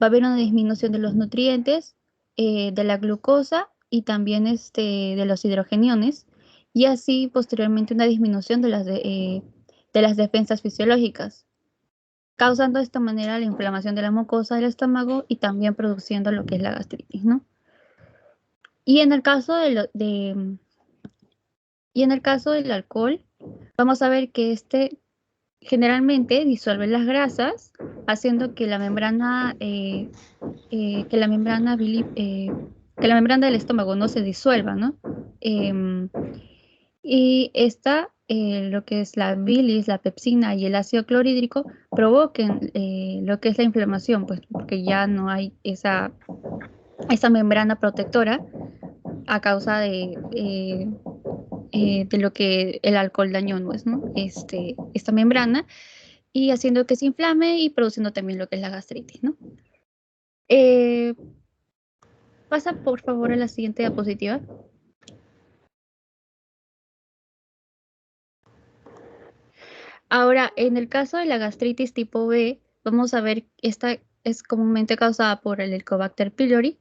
Va a haber una disminución de los nutrientes, de la glucosa y también de los hidrogeniones, y así posteriormente una disminución de las defensas fisiológicas, causando de esta manera la inflamación de la mucosa del estómago y también produciendo lo que es la gastritis, ¿no? Y en el caso Y en el caso del alcohol, vamos a ver que este generalmente disuelve las grasas, haciendo que la membrana, que la membrana que la membrana del estómago no se disuelva, ¿no? Y esta, lo que es la bilis, la pepsina y el ácido clorhídrico provoquen lo que es la inflamación, pues porque ya no hay esa membrana protectora a causa de lo que el alcohol dañó, ¿no? Esta membrana y haciendo que se inflame y produciendo también lo que es la gastritis, ¿no? Pasa por favor a la siguiente diapositiva. Ahora, en el caso de la gastritis tipo B, vamos a ver, esta es comúnmente causada por el Helicobacter pylori,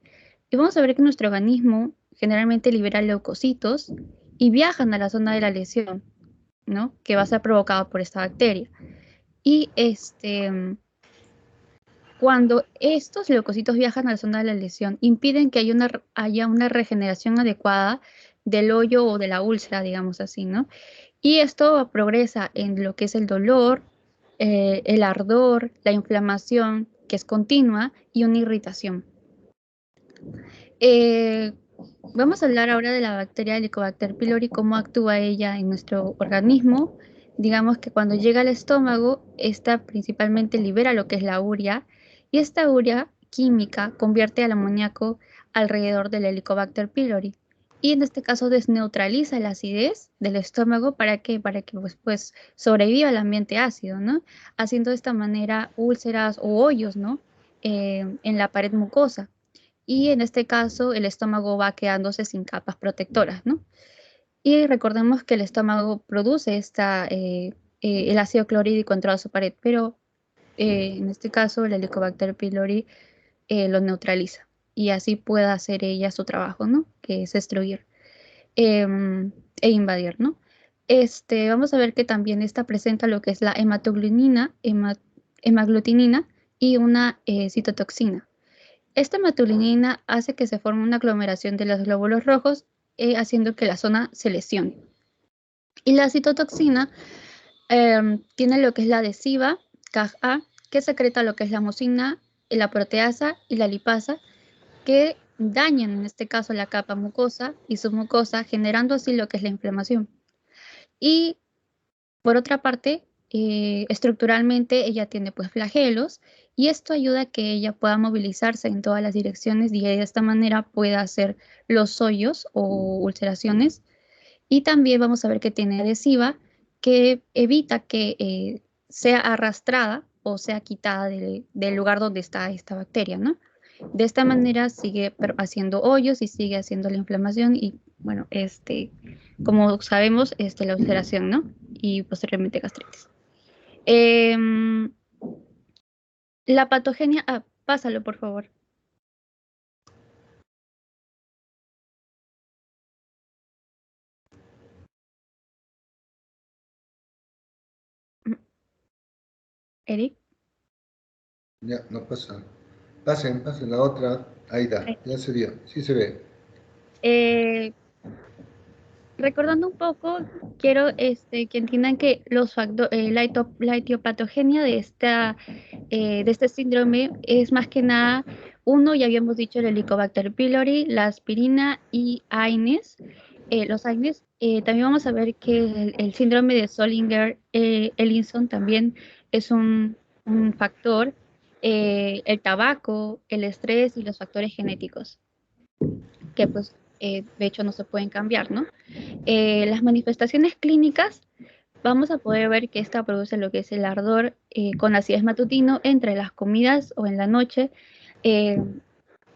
y vamos a ver que nuestro organismo generalmente libera leucocitos y viajan a la zona de la lesión, ¿no? Que va a ser provocada por esta bacteria. Y cuando estos leucocitos viajan a la zona de la lesión, impiden que haya una regeneración adecuada del hoyo o de la úlcera, digamos así, ¿no? Y esto progresa en lo que es el dolor, el ardor, la inflamación, que es continua, y una irritación. Vamos a hablar ahora de la bacteria Helicobacter pylori, cómo actúa ella en nuestro organismo. Digamos que cuando llega al estómago, esta principalmente libera lo que es la urea, y esta urea química convierte al amoníaco alrededor del Helicobacter pylori. Y en este caso desneutraliza la acidez del estómago para que pues, sobreviva el ambiente ácido, ¿no? Haciendo de esta manera úlceras o hoyos, ¿no? En la pared mucosa. Y en este caso el estómago va quedándose sin capas protectoras, ¿no? Y recordemos que el estómago produce el ácido clorhídrico en toda su pared, pero en este caso el Helicobacter pylori lo neutraliza y así pueda hacer ella su trabajo, ¿no? Que es destruir e invadir, ¿no? Vamos a ver que también esta presenta lo que es la hemaglutinina y una citotoxina. Esta hemaglutinina hace que se forme una aglomeración de los glóbulos rojos, haciendo que la zona se lesione. Y la citotoxina tiene lo que es la adhesiva, CAG-A, que secreta lo que es la mucina, la proteasa y la lipasa, que dañan en este caso la capa mucosa y submucosa, generando así lo que es la inflamación. Y por otra parte, estructuralmente ella tiene pues flagelos y esto ayuda a que ella pueda movilizarse en todas las direcciones y de esta manera pueda hacer los hoyos o ulceraciones. Y también vamos a ver que tiene adhesiva que evita que sea arrastrada o sea quitada del lugar donde está esta bacteria, ¿no? De esta manera sigue haciendo hoyos y sigue haciendo la inflamación y, bueno, como sabemos, la ulceración, ¿no? Y posteriormente gastritis. La patogenia, pásalo, por favor. Eric. Ya, no pasa. Pasen la otra. Ahí está, ya se vio, sí se ve. Recordando un poco, quiero que entiendan que la etiopatogenia de este síndrome es más que nada, uno, ya habíamos dicho, el Helicobacter pylori, la aspirina y AINES. Los AINES, también vamos a ver que el síndrome de Zollinger-Ellison también es un factor, el tabaco, el estrés y los factores genéticos, que pues de hecho no se pueden cambiar, ¿no? Las manifestaciones clínicas, vamos a poder ver que esta produce lo que es el ardor con acidez matutino entre las comidas o en la noche. De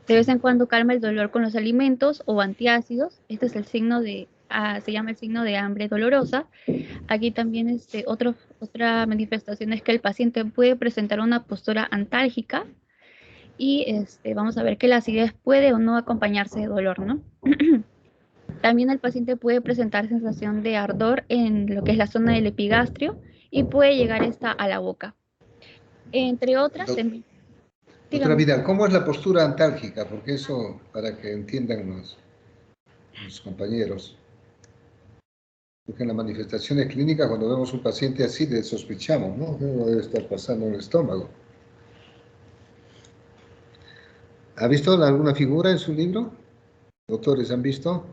vez en cuando calma el dolor con los alimentos o antiácidos. Este es el signo se llama el signo de hambre dolorosa. Aquí también otra manifestación es que el paciente puede presentar una postura antálgica y vamos a ver que la acidez puede o no acompañarse de dolor, ¿no? También el paciente puede presentar sensación de ardor en lo que es la zona del epigastrio y puede llegar esta a la boca. Entre otras, Doctora Vidal, ¿cómo es la postura antálgica? Porque eso, para que entiendan los compañeros. Porque en las manifestaciones clínicas, cuando vemos un paciente así, sospechamos, ¿no? ¿Qué debe estar pasando en el estómago? ¿Ha visto alguna figura en su libro? Doctores, ¿han visto?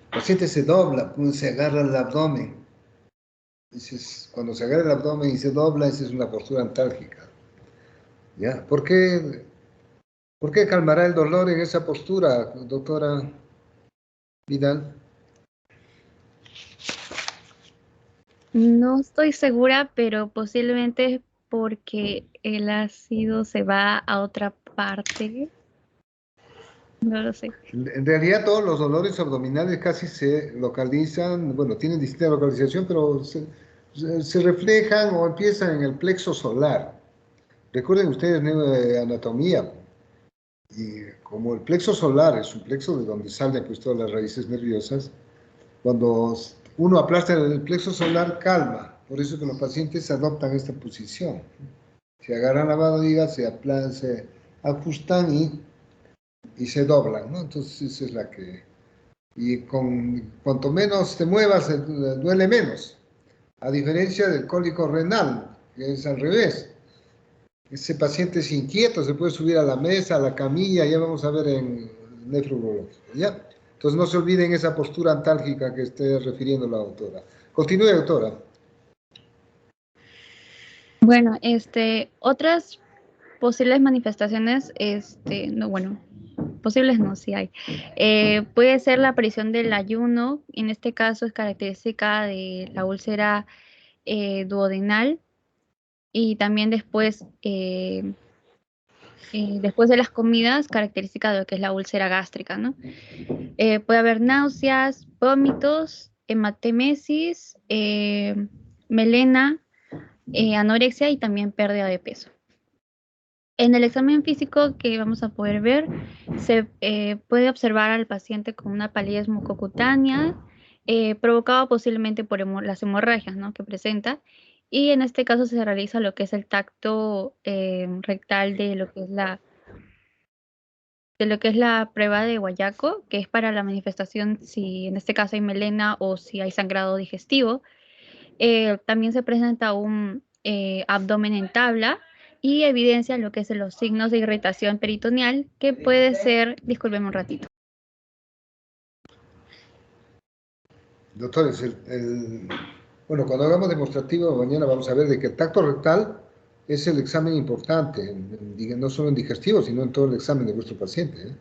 El paciente se dobla, se agarra el abdomen. Cuando se agarra el abdomen y se dobla, esa es una postura antálgica. ¿Ya? ¿Por qué calmará el dolor en esa postura, doctora Vidal? No estoy segura, pero posiblemente porque el ácido se va a otra parte. No lo sé. En realidad todos los dolores abdominales casi se localizan, bueno, tienen distinta localización, pero se reflejan o empiezan en el plexo solar. Recuerden ustedes anatomía, y como el plexo solar es un plexo de donde salen pues todas las raíces nerviosas, cuando uno aplasta el plexo solar calma, por eso que los pacientes adoptan esta posición. Se agarran la barriga, se ajustan y se doblan, ¿no? Entonces esa es la que... Y cuanto menos te muevas, duele menos. A diferencia del cólico renal, que es al revés. Ese paciente es inquieto, se puede subir a la mesa, a la camilla, ya vamos a ver en nefrológico, ¿ya? Entonces no se olviden esa postura antálgica que esté refiriendo la doctora. Continúe, doctora. Bueno, otras posibles manifestaciones, no, bueno, posibles no, sí hay. Puede ser la aparición del ayuno, en este caso es característica de la úlcera duodenal y también después de las comidas, característica de lo que es la úlcera gástrica, ¿no? Puede haber náuseas, vómitos, hematemesis, melena, anorexia y también pérdida de peso. En el examen físico que vamos a poder ver, se puede observar al paciente con una palidez mucocutánea, provocada posiblemente por las hemorragias, ¿no?, que presenta, y en este caso se realiza lo que es el tacto rectal de lo que es la prueba de Guayaco, que es para la manifestación si en este caso hay melena o si hay sangrado digestivo. También se presenta un abdomen en tabla y evidencia lo que es los signos de irritación peritoneal, que puede ser, discúlpeme un ratito. Doctores, bueno, cuando hagamos demostrativo, mañana vamos a ver de que el tacto rectal es el examen importante, no solo en digestivo, sino en todo el examen de vuestro paciente, ¿eh?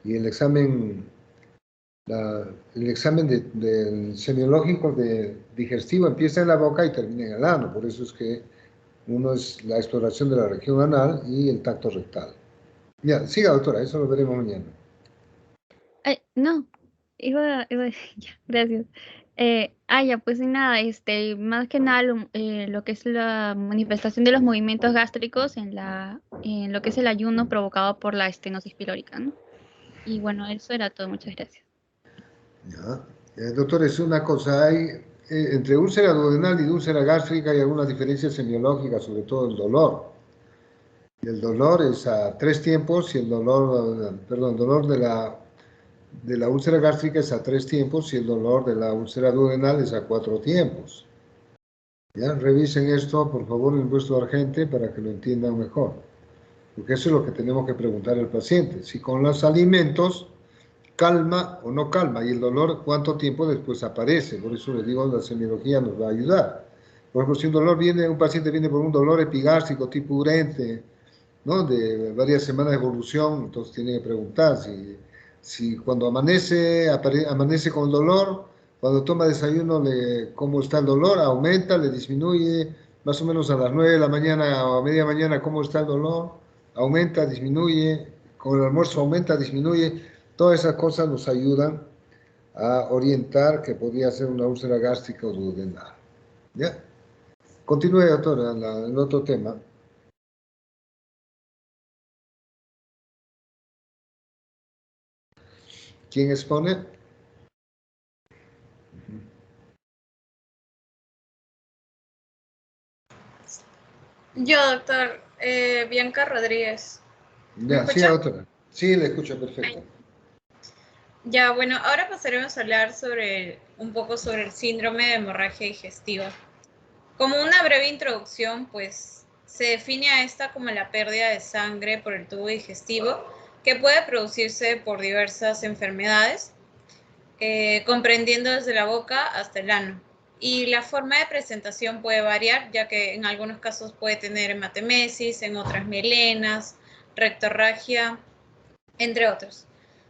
Y el examen del semiológico digestivo empieza en la boca y termina en el ano, por eso es que uno es la exploración de la región anal y el tacto rectal. Ya, siga, doctora, eso lo veremos mañana. No, ya, gracias. Ya, pues nada, más que nada lo que es la manifestación de los movimientos gástricos en lo que es el ayuno provocado por la estenosis pilórica, ¿no? Y bueno, eso era todo, muchas gracias. Ya. Doctores, una cosa, hay entre úlcera duodenal y úlcera gástrica hay algunas diferencias semiológicas, sobre todo el dolor. Y el dolor es a 3 tiempos y el dolor de la úlcera gástrica es a 3 tiempos y el dolor de la úlcera duodenal es a 4 tiempos. ¿Ya? Revisen esto, por favor, en vuestro agente para que lo entiendan mejor. Porque eso es lo que tenemos que preguntar al paciente. Si con los alimentos calma o no calma, y el dolor cuánto tiempo después aparece. Por eso les digo, la semiología nos va a ayudar. Por ejemplo, si un paciente viene por un dolor epigástrico tipo urente, ¿no?, de varias semanas de evolución, entonces tiene que preguntar si cuando amanece con el dolor, cuando toma desayuno, cómo está el dolor, aumenta, le disminuye, más o menos a las 9 de la mañana o a media mañana, cómo está el dolor, aumenta, disminuye, con el almuerzo aumenta, disminuye. Todas esas cosas nos ayudan a orientar que podría ser una úlcera gástrica o duodenal. ¿Ya? Continúe, doctora, en otro tema. ¿Quién expone? Yo, doctor. Bianca Rodríguez. ¿Me Ya, sí, escucha? otra. Sí, le escucho perfecto. Ya, bueno, ahora pasaremos a hablar un poco sobre el síndrome de hemorragia digestiva. Como una breve introducción, pues se define a esta como la pérdida de sangre por el tubo digestivo que puede producirse por diversas enfermedades, comprendiendo desde la boca hasta el ano. Y la forma de presentación puede variar, ya que en algunos casos puede tener hematemesis, en otras melenas, rectorragia, entre otros.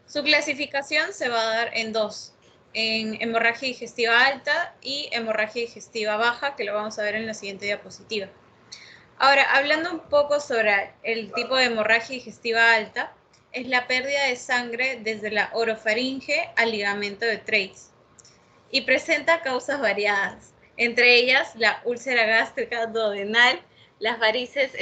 Su clasificación se va a dar en dos, en hemorragia digestiva alta y hemorragia digestiva baja, que lo vamos a ver en la siguiente diapositiva. Ahora, hablando un poco sobre el tipo de hemorragia digestiva alta, es la pérdida de sangre desde la orofaringe al ligamento de Treitz y presenta causas variadas, entre ellas la úlcera gástrica duodenal, las varices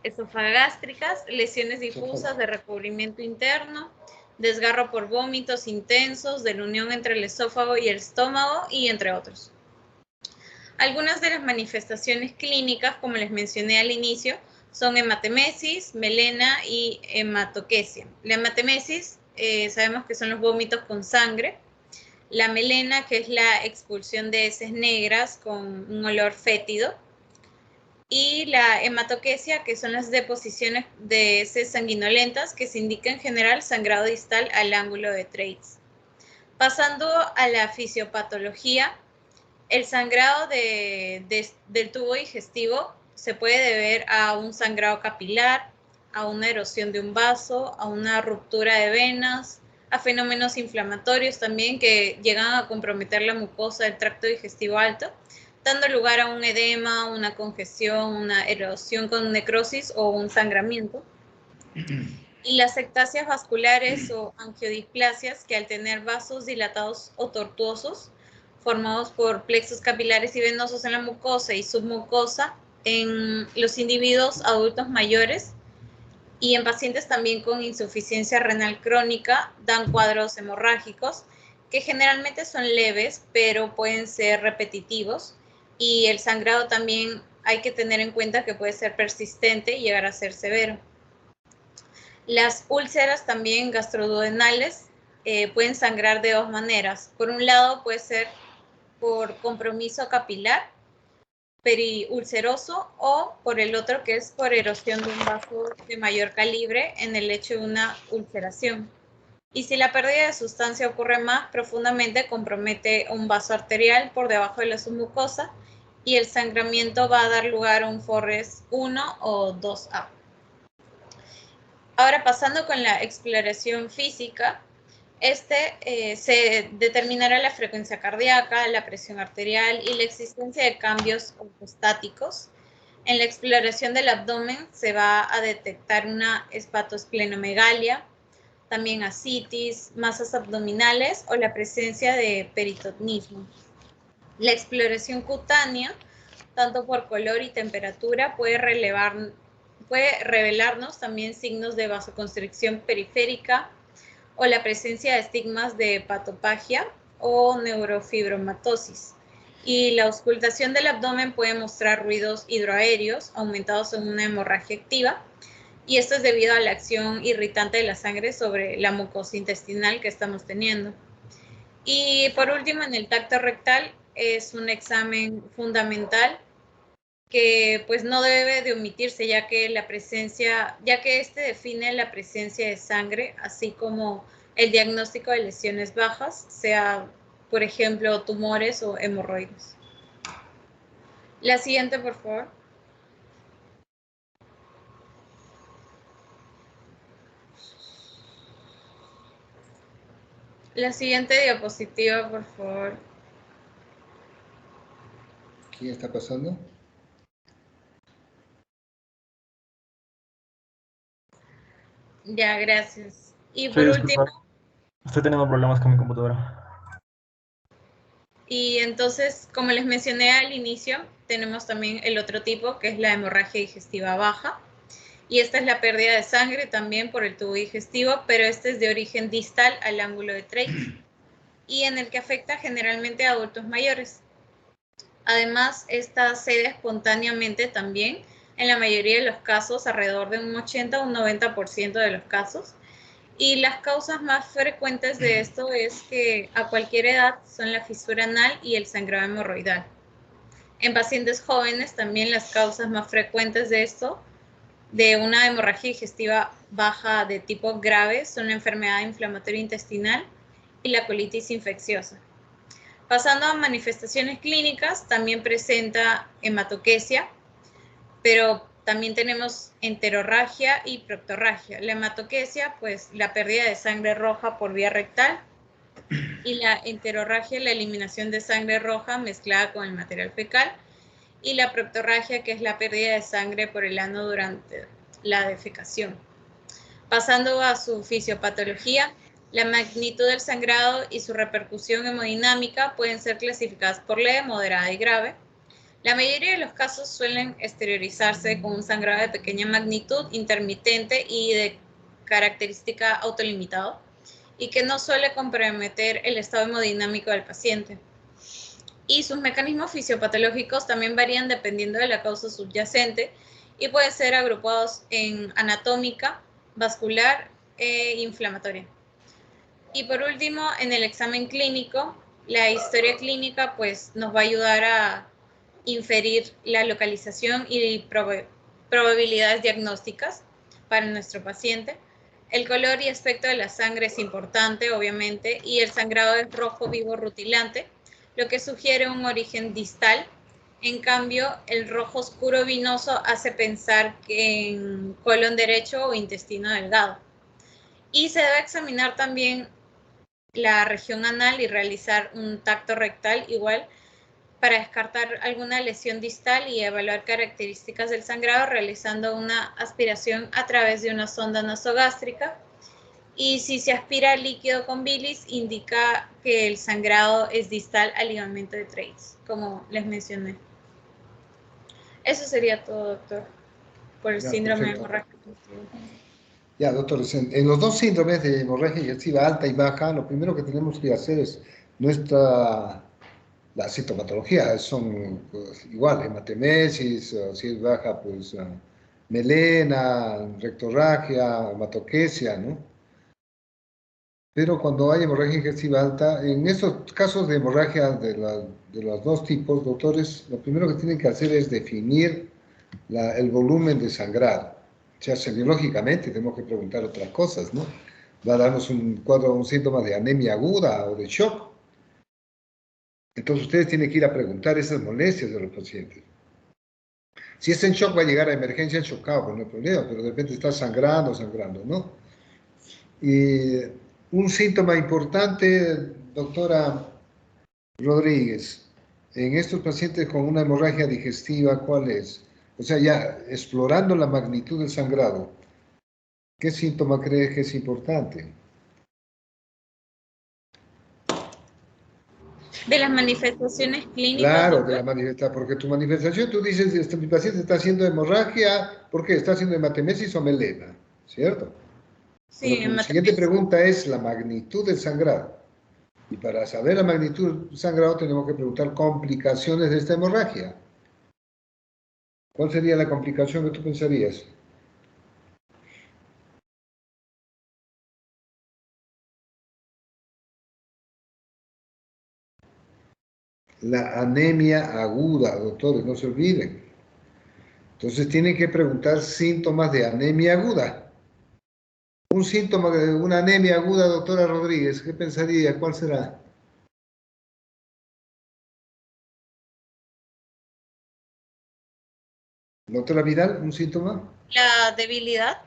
esofagástricas, lesiones difusas de recubrimiento interno, desgarro por vómitos intensos, de la unión entre el esófago y el estómago, y entre otros. Algunas de las manifestaciones clínicas, como les mencioné al inicio, son hematemesis, melena y hematoquesia. La hematemesis sabemos que son los vómitos con sangre. La melena, que es la expulsión de heces negras con un olor fétido. Y la hematoquesia, que son las deposiciones de heces sanguinolentas que se indica en general sangrado distal al ángulo de Treitz. Pasando a la fisiopatología, el sangrado del tubo digestivo se puede deber a un sangrado capilar, a una erosión de un vaso, a una ruptura de venas, a fenómenos inflamatorios también que llegan a comprometer la mucosa del tracto digestivo alto, dando lugar a un edema, una congestión, una erosión con necrosis o un sangramiento. Y las ectasias vasculares o angiodisplasias, que al tener vasos dilatados o tortuosos, formados por plexos capilares y venosos en la mucosa y submucosa, en los individuos adultos mayores y en pacientes también con insuficiencia renal crónica, dan cuadros hemorrágicos, que generalmente son leves, pero pueden ser repetitivos, y el sangrado también hay que tener en cuenta que puede ser persistente y llegar a ser severo. Las úlceras también gastroduodenales pueden sangrar de dos maneras. Por un lado puede ser por compromiso capilar periulceroso o por el otro que es por erosión de un vaso de mayor calibre en el hecho de una ulceración. Y si la pérdida de sustancia ocurre más profundamente, compromete un vaso arterial por debajo de la submucosa y el sangramiento va a dar lugar a un Forres 1 o 2A. Ahora, pasando con la exploración física, se determinará la frecuencia cardíaca, la presión arterial y la existencia de cambios ortostáticos. En la exploración del abdomen se va a detectar una hepatosplenomegalia, también ascitis, masas abdominales o la presencia de peritonismo. La exploración cutánea, tanto por color y temperatura, puede revelarnos también signos de vasoconstricción periférica o la presencia de estigmas de hepatopagia o neurofibromatosis. Y la auscultación del abdomen puede mostrar ruidos hidroaéreos aumentados en una hemorragia activa, y esto es debido a la acción irritante de la sangre sobre la mucosa intestinal que estamos teniendo. Y por último, en el tacto rectal es un examen fundamental que pues no debe de omitirse, ya que este define la presencia de sangre, así como el diagnóstico de lesiones bajas, sea por ejemplo tumores o hemorroides. La siguiente, por favor. La siguiente diapositiva, por favor. ¿Qué está pasando? Ya, gracias. Y Sí, por disculpa. último, Estoy teniendo problemas con mi computadora. y entonces, como les mencioné al inicio, tenemos también el otro tipo, que es la hemorragia digestiva baja. Y esta es la pérdida de sangre también por el tubo digestivo, pero este es de origen distal al ángulo de Treitz y en el que afecta generalmente a adultos mayores. Además, esta cede espontáneamente también en la mayoría de los casos, alrededor de un 80 o un 90% de los casos. Y las causas más frecuentes de esto es que a cualquier edad son la fisura anal y el sangrado hemorroidal. En pacientes jóvenes también las causas más frecuentes de esto, de una hemorragia digestiva baja de tipo grave, son la enfermedad inflamatoria intestinal y la colitis infecciosa. Pasando a manifestaciones clínicas, también presenta hematoquesia, pero también tenemos enterorragia y proctorragia. La hematoquesia, pues la pérdida de sangre roja por vía rectal, y la enterorragia, la eliminación de sangre roja mezclada con el material fecal, y la proctorragia, que es la pérdida de sangre por el ano durante la defecación. Pasando a su fisiopatología, la magnitud del sangrado y su repercusión hemodinámica pueden ser clasificadas por leve, moderada y grave. La mayoría de los casos suelen exteriorizarse con un sangrado de pequeña magnitud, intermitente y de característica autolimitado, y que no suele comprometer el estado hemodinámico del paciente. Y sus mecanismos fisiopatológicos también varían dependiendo de la causa subyacente y pueden ser agrupados en anatómica, vascular e inflamatoria. Y por último, en el examen clínico, la historia clínica pues nos va a ayudar a inferir la localización y probabilidades diagnósticas para nuestro paciente. El color y aspecto de la sangre es importante, obviamente, y el sangrado es rojo vivo rutilante, lo que sugiere un origen distal. En cambio, el rojo oscuro vinoso hace pensar que en colon derecho o intestino delgado. Y se debe examinar también la región anal y realizar un tacto rectal igual para descartar alguna lesión distal y evaluar características del sangrado realizando una aspiración a través de una sonda nasogástrica. Y si se aspira líquido con bilis, indica que el sangrado es distal al ligamento de Treitz, como les mencioné. Eso sería todo, doctor, por el síndrome de hemorragia digestiva. Ya, doctor, en los dos síndromes de hemorragia digestiva alta y baja, lo primero que tenemos que hacer es la sintomatología, son pues, igual, hematemesis, si es baja, pues melena, rectorragia, hematoquesia, ¿no? Pero cuando hay hemorragia digestiva alta, en estos casos de hemorragia de los dos tipos, doctores, lo primero que tienen que hacer es definir el volumen de sangrado. O sea, semiológicamente tenemos que preguntar otras cosas, ¿no? Va a darnos un síntoma de anemia aguda o de shock. Entonces ustedes tienen que ir a preguntar esas molestias de los pacientes. Si es en shock, va a llegar a emergencia en chocado, pues no hay problema, pero de repente está sangrando, ¿no? Y un síntoma importante, doctora Rodríguez, en estos pacientes con una hemorragia digestiva, ¿cuál es? O sea, ya explorando la magnitud del sangrado, ¿qué síntoma crees que es importante? De las manifestaciones clínicas. Claro, de la manifestación, porque tu manifestación, tú dices, mi paciente está haciendo hemorragia, ¿por qué? Está haciendo hematemesis o melena, ¿cierto? Sí, la siguiente pregunta es la magnitud del sangrado. Y para saber la magnitud del sangrado tenemos que preguntar complicaciones de esta hemorragia. ¿Cuál sería la complicación que tú pensarías? La anemia aguda, doctores, no se olviden. Entonces tienen que preguntar síntomas de anemia aguda. Un síntoma de una anemia aguda, doctora Rodríguez, ¿qué pensaría? ¿Cuál será? Doctora Vidal, ¿un síntoma? La debilidad.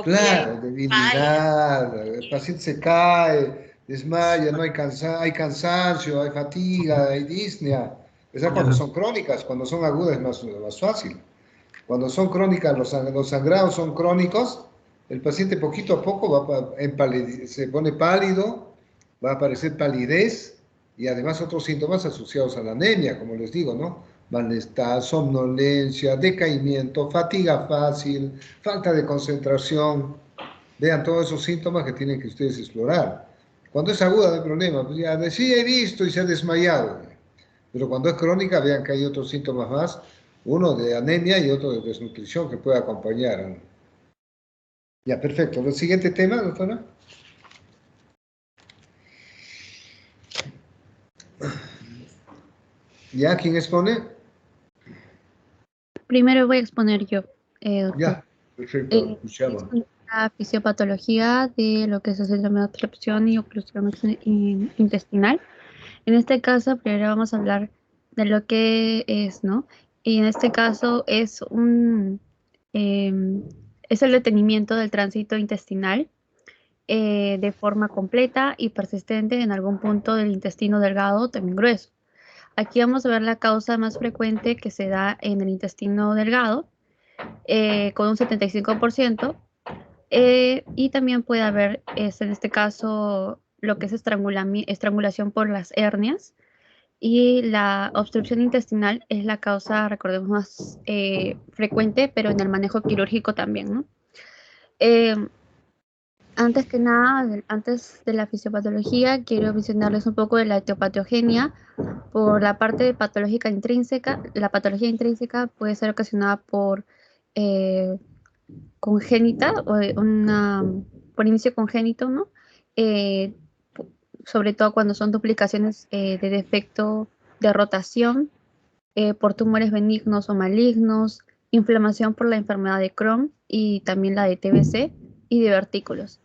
Claro, debilidad, el paciente se cae, desmaya, no hay cansancio, hay fatiga, hay disnea. Esas cuando son crónicas, cuando son agudas es más fácil. Cuando son crónicas, los sangrados son crónicos, el paciente poquito a poco se pone pálido, va a aparecer palidez y además otros síntomas asociados a la anemia, como les digo, ¿no? Malestar, somnolencia, decaimiento, fatiga fácil, falta de concentración. Vean todos esos síntomas que tienen que ustedes explorar. Cuando es aguda no hay problema, pues ya sí he visto y se ha desmayado. Pero cuando es crónica, vean que hay otros síntomas más. Uno de anemia y otro de desnutrición que puede acompañar. Ya, perfecto. ¿El siguiente tema, doctora? ¿Ya? ¿Quién expone? Primero voy a exponer yo, doctor. Ya, perfecto. Escuchamos. Es la fisiopatología de lo que es el síndrome de obstrucción y oclusión intestinal. En este caso, primero vamos a hablar de lo que es, ¿no? Y en este caso es es el detenimiento del tránsito intestinal de forma completa y persistente en algún punto del intestino delgado o también grueso. Aquí vamos a ver la causa más frecuente que se da en el intestino delgado, con un 75%, y también puede haber, en este caso, lo que es estrangulación por las hernias, y la obstrucción intestinal es la causa, recordemos, más frecuente, pero en el manejo quirúrgico también, ¿no? Antes que nada, antes de la fisiopatología, quiero mencionarles un poco de la etiopatogenia. Por la parte patológica intrínseca, la patología intrínseca puede ser ocasionada por congénita o por inicio congénito, ¿no? Sobre todo cuando son duplicaciones de defecto de rotación, por tumores benignos o malignos, inflamación por la enfermedad de Crohn y también la de TBC y divertículos.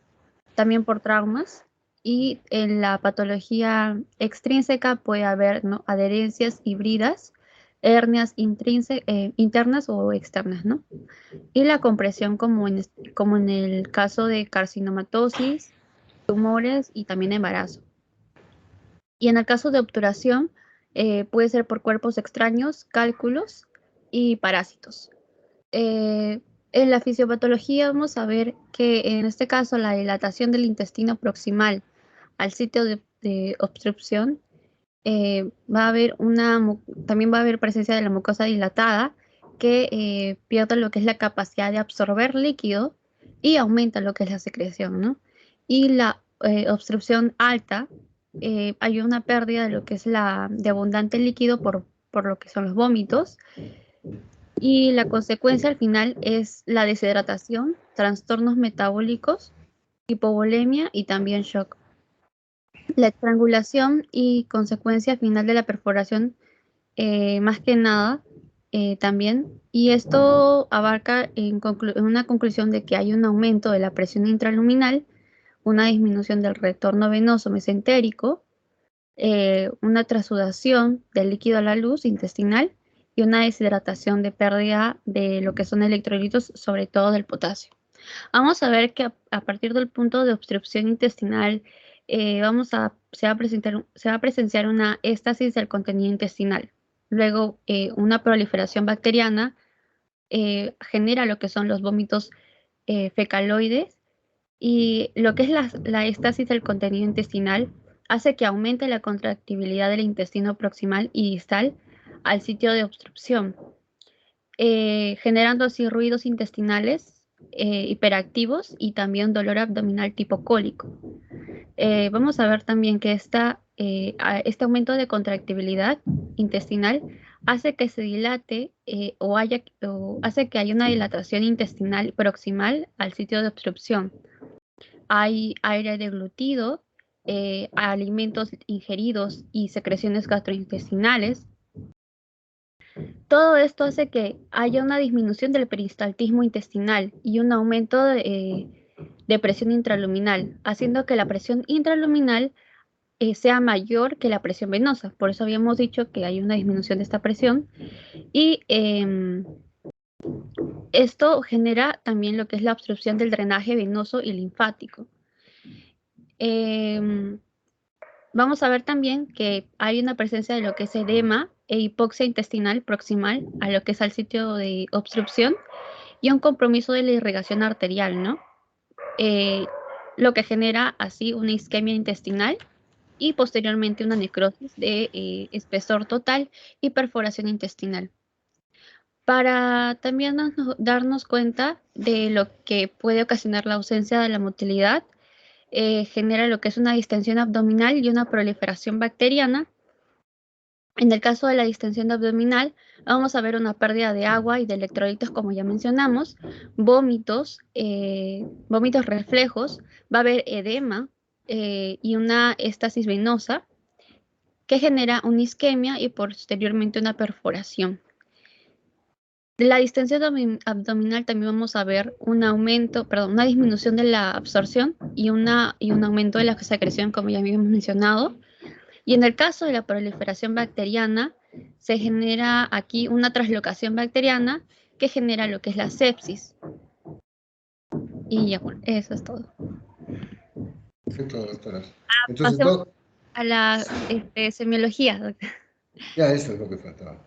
También por traumas, y en la patología extrínseca puede haber, ¿no?, adherencias híbridas, hernias internas o externas, ¿no? Y la compresión como en el caso de carcinomatosis, tumores y también embarazo. Y en el caso de obturación, puede ser por cuerpos extraños, cálculos y parásitos. En la fisiopatología vamos a ver que en este caso la dilatación del intestino proximal al sitio de obstrucción, también va a haber presencia de la mucosa dilatada que pierde lo que es la capacidad de absorber líquido y aumenta lo que es la secreción, ¿no? Y la obstrucción alta, hay una pérdida de lo que es de abundante líquido por lo que son los vómitos. Y la consecuencia al final es la deshidratación, trastornos metabólicos, hipovolemia y también shock. La estrangulación y consecuencia final de la perforación, más que nada, también. Y esto abarca en una conclusión de que hay un aumento de la presión intraluminal, una disminución del retorno venoso mesentérico, una transudación del líquido a la luz intestinal y una deshidratación de pérdida de lo que son electrolitos, sobre todo del potasio. Vamos a ver que a partir del punto de obstrucción intestinal se va a presenciar una éstasis del contenido intestinal. Luego, una proliferación bacteriana genera lo que son los vómitos fecaloides, y lo que es la éstasis del contenido intestinal hace que aumente la contractibilidad del intestino proximal y distal al sitio de obstrucción, generando así ruidos intestinales hiperactivos y también dolor abdominal tipo cólico. Vamos a ver también que este aumento de contractibilidad intestinal hace que se dilate o hace que haya una dilatación intestinal proximal al sitio de obstrucción. Hay aire deglutido, alimentos ingeridos y secreciones gastrointestinales. Todo esto hace que haya una disminución del peristaltismo intestinal y un aumento de presión intraluminal, haciendo que la presión intraluminal sea mayor que la presión venosa. Por eso habíamos dicho que hay una disminución de esta presión, y esto genera también lo que es la obstrucción del drenaje venoso y linfático. Vamos a ver también que hay una presencia de lo que es edema e hipoxia intestinal proximal a lo que es al sitio de obstrucción, y un compromiso de la irrigación arterial, ¿no? Lo que genera así una isquemia intestinal y posteriormente una necrosis de espesor total y perforación intestinal. Para también darnos cuenta de lo que puede ocasionar la ausencia de la motilidad, genera lo que es una distensión abdominal y una proliferación bacteriana, En el caso de la distensión abdominal, vamos a ver una pérdida de agua y de electrolitos, como ya mencionamos, vómitos, vómitos reflejos, va a haber edema y una éstasis venosa que genera una isquemia y posteriormente una perforación. De la distensión abdominal también vamos a ver una disminución de la absorción y un aumento de la secreción, como ya habíamos mencionado. Y en el caso de la proliferación bacteriana, se genera aquí una translocación bacteriana que genera lo que es la sepsis. Y ya, bueno, eso es todo. Perfecto, doctora. Entonces, Pasemos a la semiología, doctora. ya, esto es lo que faltaba.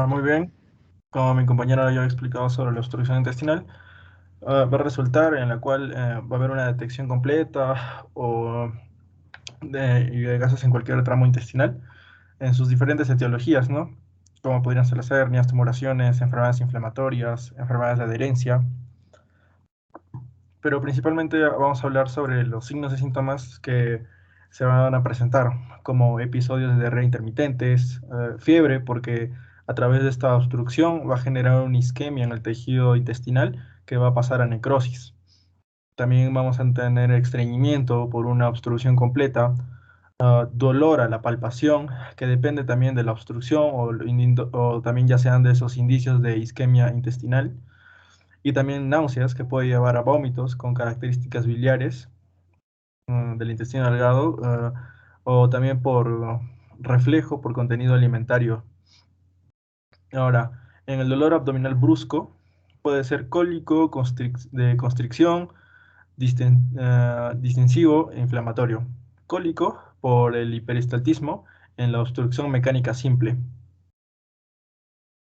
Muy bien. Como mi compañero ya ha explicado sobre la obstrucción intestinal, va a resultar en la cual va a haber una detección completa de gases en cualquier tramo intestinal, en sus diferentes etiologías, ¿no? Como podrían ser las hernias, tumoraciones, enfermedades inflamatorias, enfermedades de adherencia. Pero principalmente vamos a hablar sobre los signos y síntomas que se van a presentar, como episodios de diarrea intermitentes, fiebre, porque a través de esta obstrucción va a generar una isquemia en el tejido intestinal que va a pasar a necrosis. También vamos a tener estreñimiento por una obstrucción completa, dolor a la palpación, que depende también de la obstrucción o también ya sean de esos indicios de isquemia intestinal, y también náuseas que puede llevar a vómitos con características biliares del intestino delgado, o también por reflejo por contenido alimentario. Ahora, en el dolor abdominal brusco puede ser cólico, de constricción, distensivo e inflamatorio. Cólico por el hiperistaltismo en la obstrucción mecánica simple,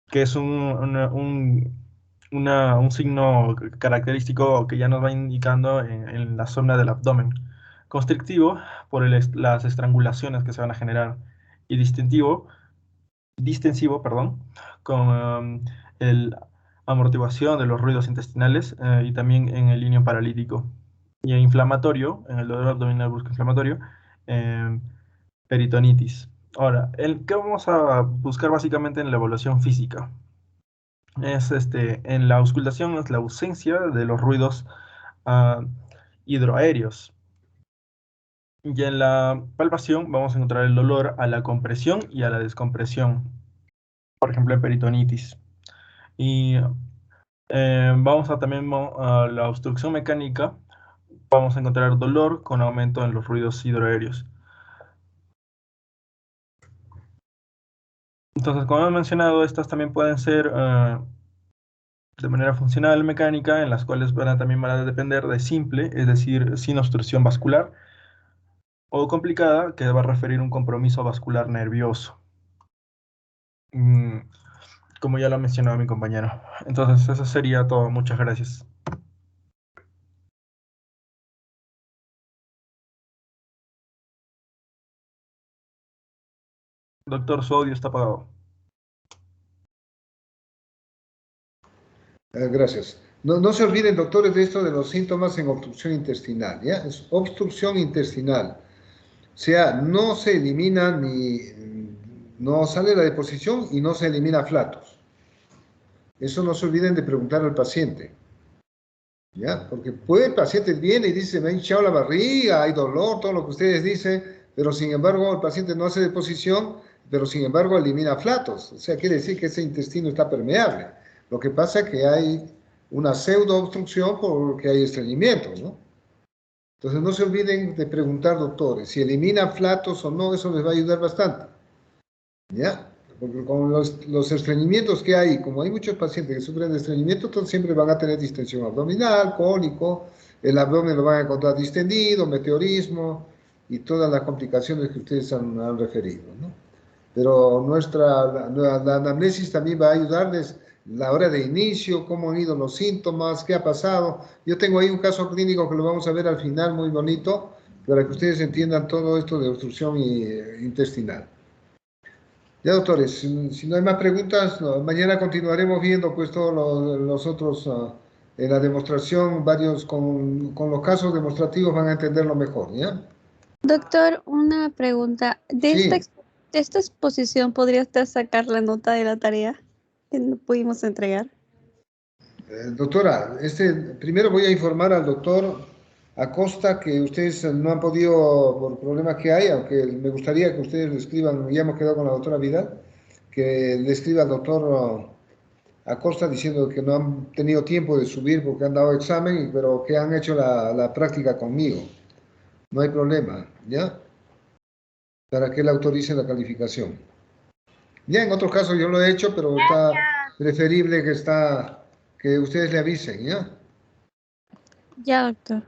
que es un signo característico que ya nos va indicando en la zona del abdomen. Constrictivo por las estrangulaciones que se van a generar, y distensivo, con la amortiguación de los ruidos intestinales y también en el linio paralítico. Y inflamatorio, en el dolor abdominal brusco inflamatorio, peritonitis. Ahora, ¿qué vamos a buscar básicamente en la evaluación física? Es en la auscultación es la ausencia de los ruidos hidroaéreos. Y en la palpación vamos a encontrar el dolor a la compresión y a la descompresión, por ejemplo en peritonitis. Y vamos a también a la obstrucción mecánica, vamos a encontrar dolor con aumento en los ruidos hidroaéreos. Entonces, como hemos mencionado, estas también pueden ser de manera funcional mecánica, en las cuales también van a depender de simple, es decir, sin obstrucción vascular, o complicada, que va a referir un compromiso vascular nervioso, como ya lo ha mencionado mi compañero. Entonces, eso sería todo. Muchas gracias. Doctor, su audio está apagado. Gracias. No se olviden, doctores, de esto de los síntomas en obstrucción intestinal, ¿ya? Es obstrucción intestinal. O sea, no se elimina no sale la deposición y no se elimina flatos. Eso no se olviden de preguntar al paciente, ¿ya? Porque el paciente viene y dice, me ha hinchado la barriga, hay dolor, todo lo que ustedes dicen, pero sin embargo el paciente no hace deposición, pero sin embargo elimina flatos. O sea, quiere decir que ese intestino está permeable. Lo que pasa es que hay una pseudo obstrucción porque hay estreñimiento, ¿no? Entonces no se olviden de preguntar, doctores, si elimina flatos o no, eso les va a ayudar bastante, ¿ya? Porque con los estreñimientos que hay, como hay muchos pacientes que sufren de estreñimiento, entonces siempre van a tener distensión abdominal, cólico, el abdomen lo van a encontrar distendido, meteorismo y todas las complicaciones que ustedes han referido, ¿no? Pero la anamnesis también va a ayudarles la hora de inicio, cómo han ido los síntomas, qué ha pasado. Yo tengo ahí un caso clínico que lo vamos a ver al final, muy bonito, para que ustedes entiendan todo esto de obstrucción intestinal. Ya, doctores, si no hay más preguntas, mañana continuaremos viendo pues todos los otros en la demostración, con los casos demostrativos van a entenderlo mejor, ¿ya? Doctor, una pregunta. Sí. De esta exposición, ¿podría usted sacar la nota de la tarea que no pudimos entregar? Doctora, primero voy a informar al doctor Acosta que ustedes no han podido, por problemas que hay, aunque me gustaría que ustedes le escriban, ya hemos quedado con la doctora Vidal, que le escriba al doctor Acosta diciendo que no han tenido tiempo de subir porque han dado examen, pero que han hecho la práctica conmigo. No hay problema, ¿ya? Para que él autorice la calificación. Ya en otros casos yo lo he hecho, pero está preferible que ustedes le avisen, ¿ya? Ya, doctor.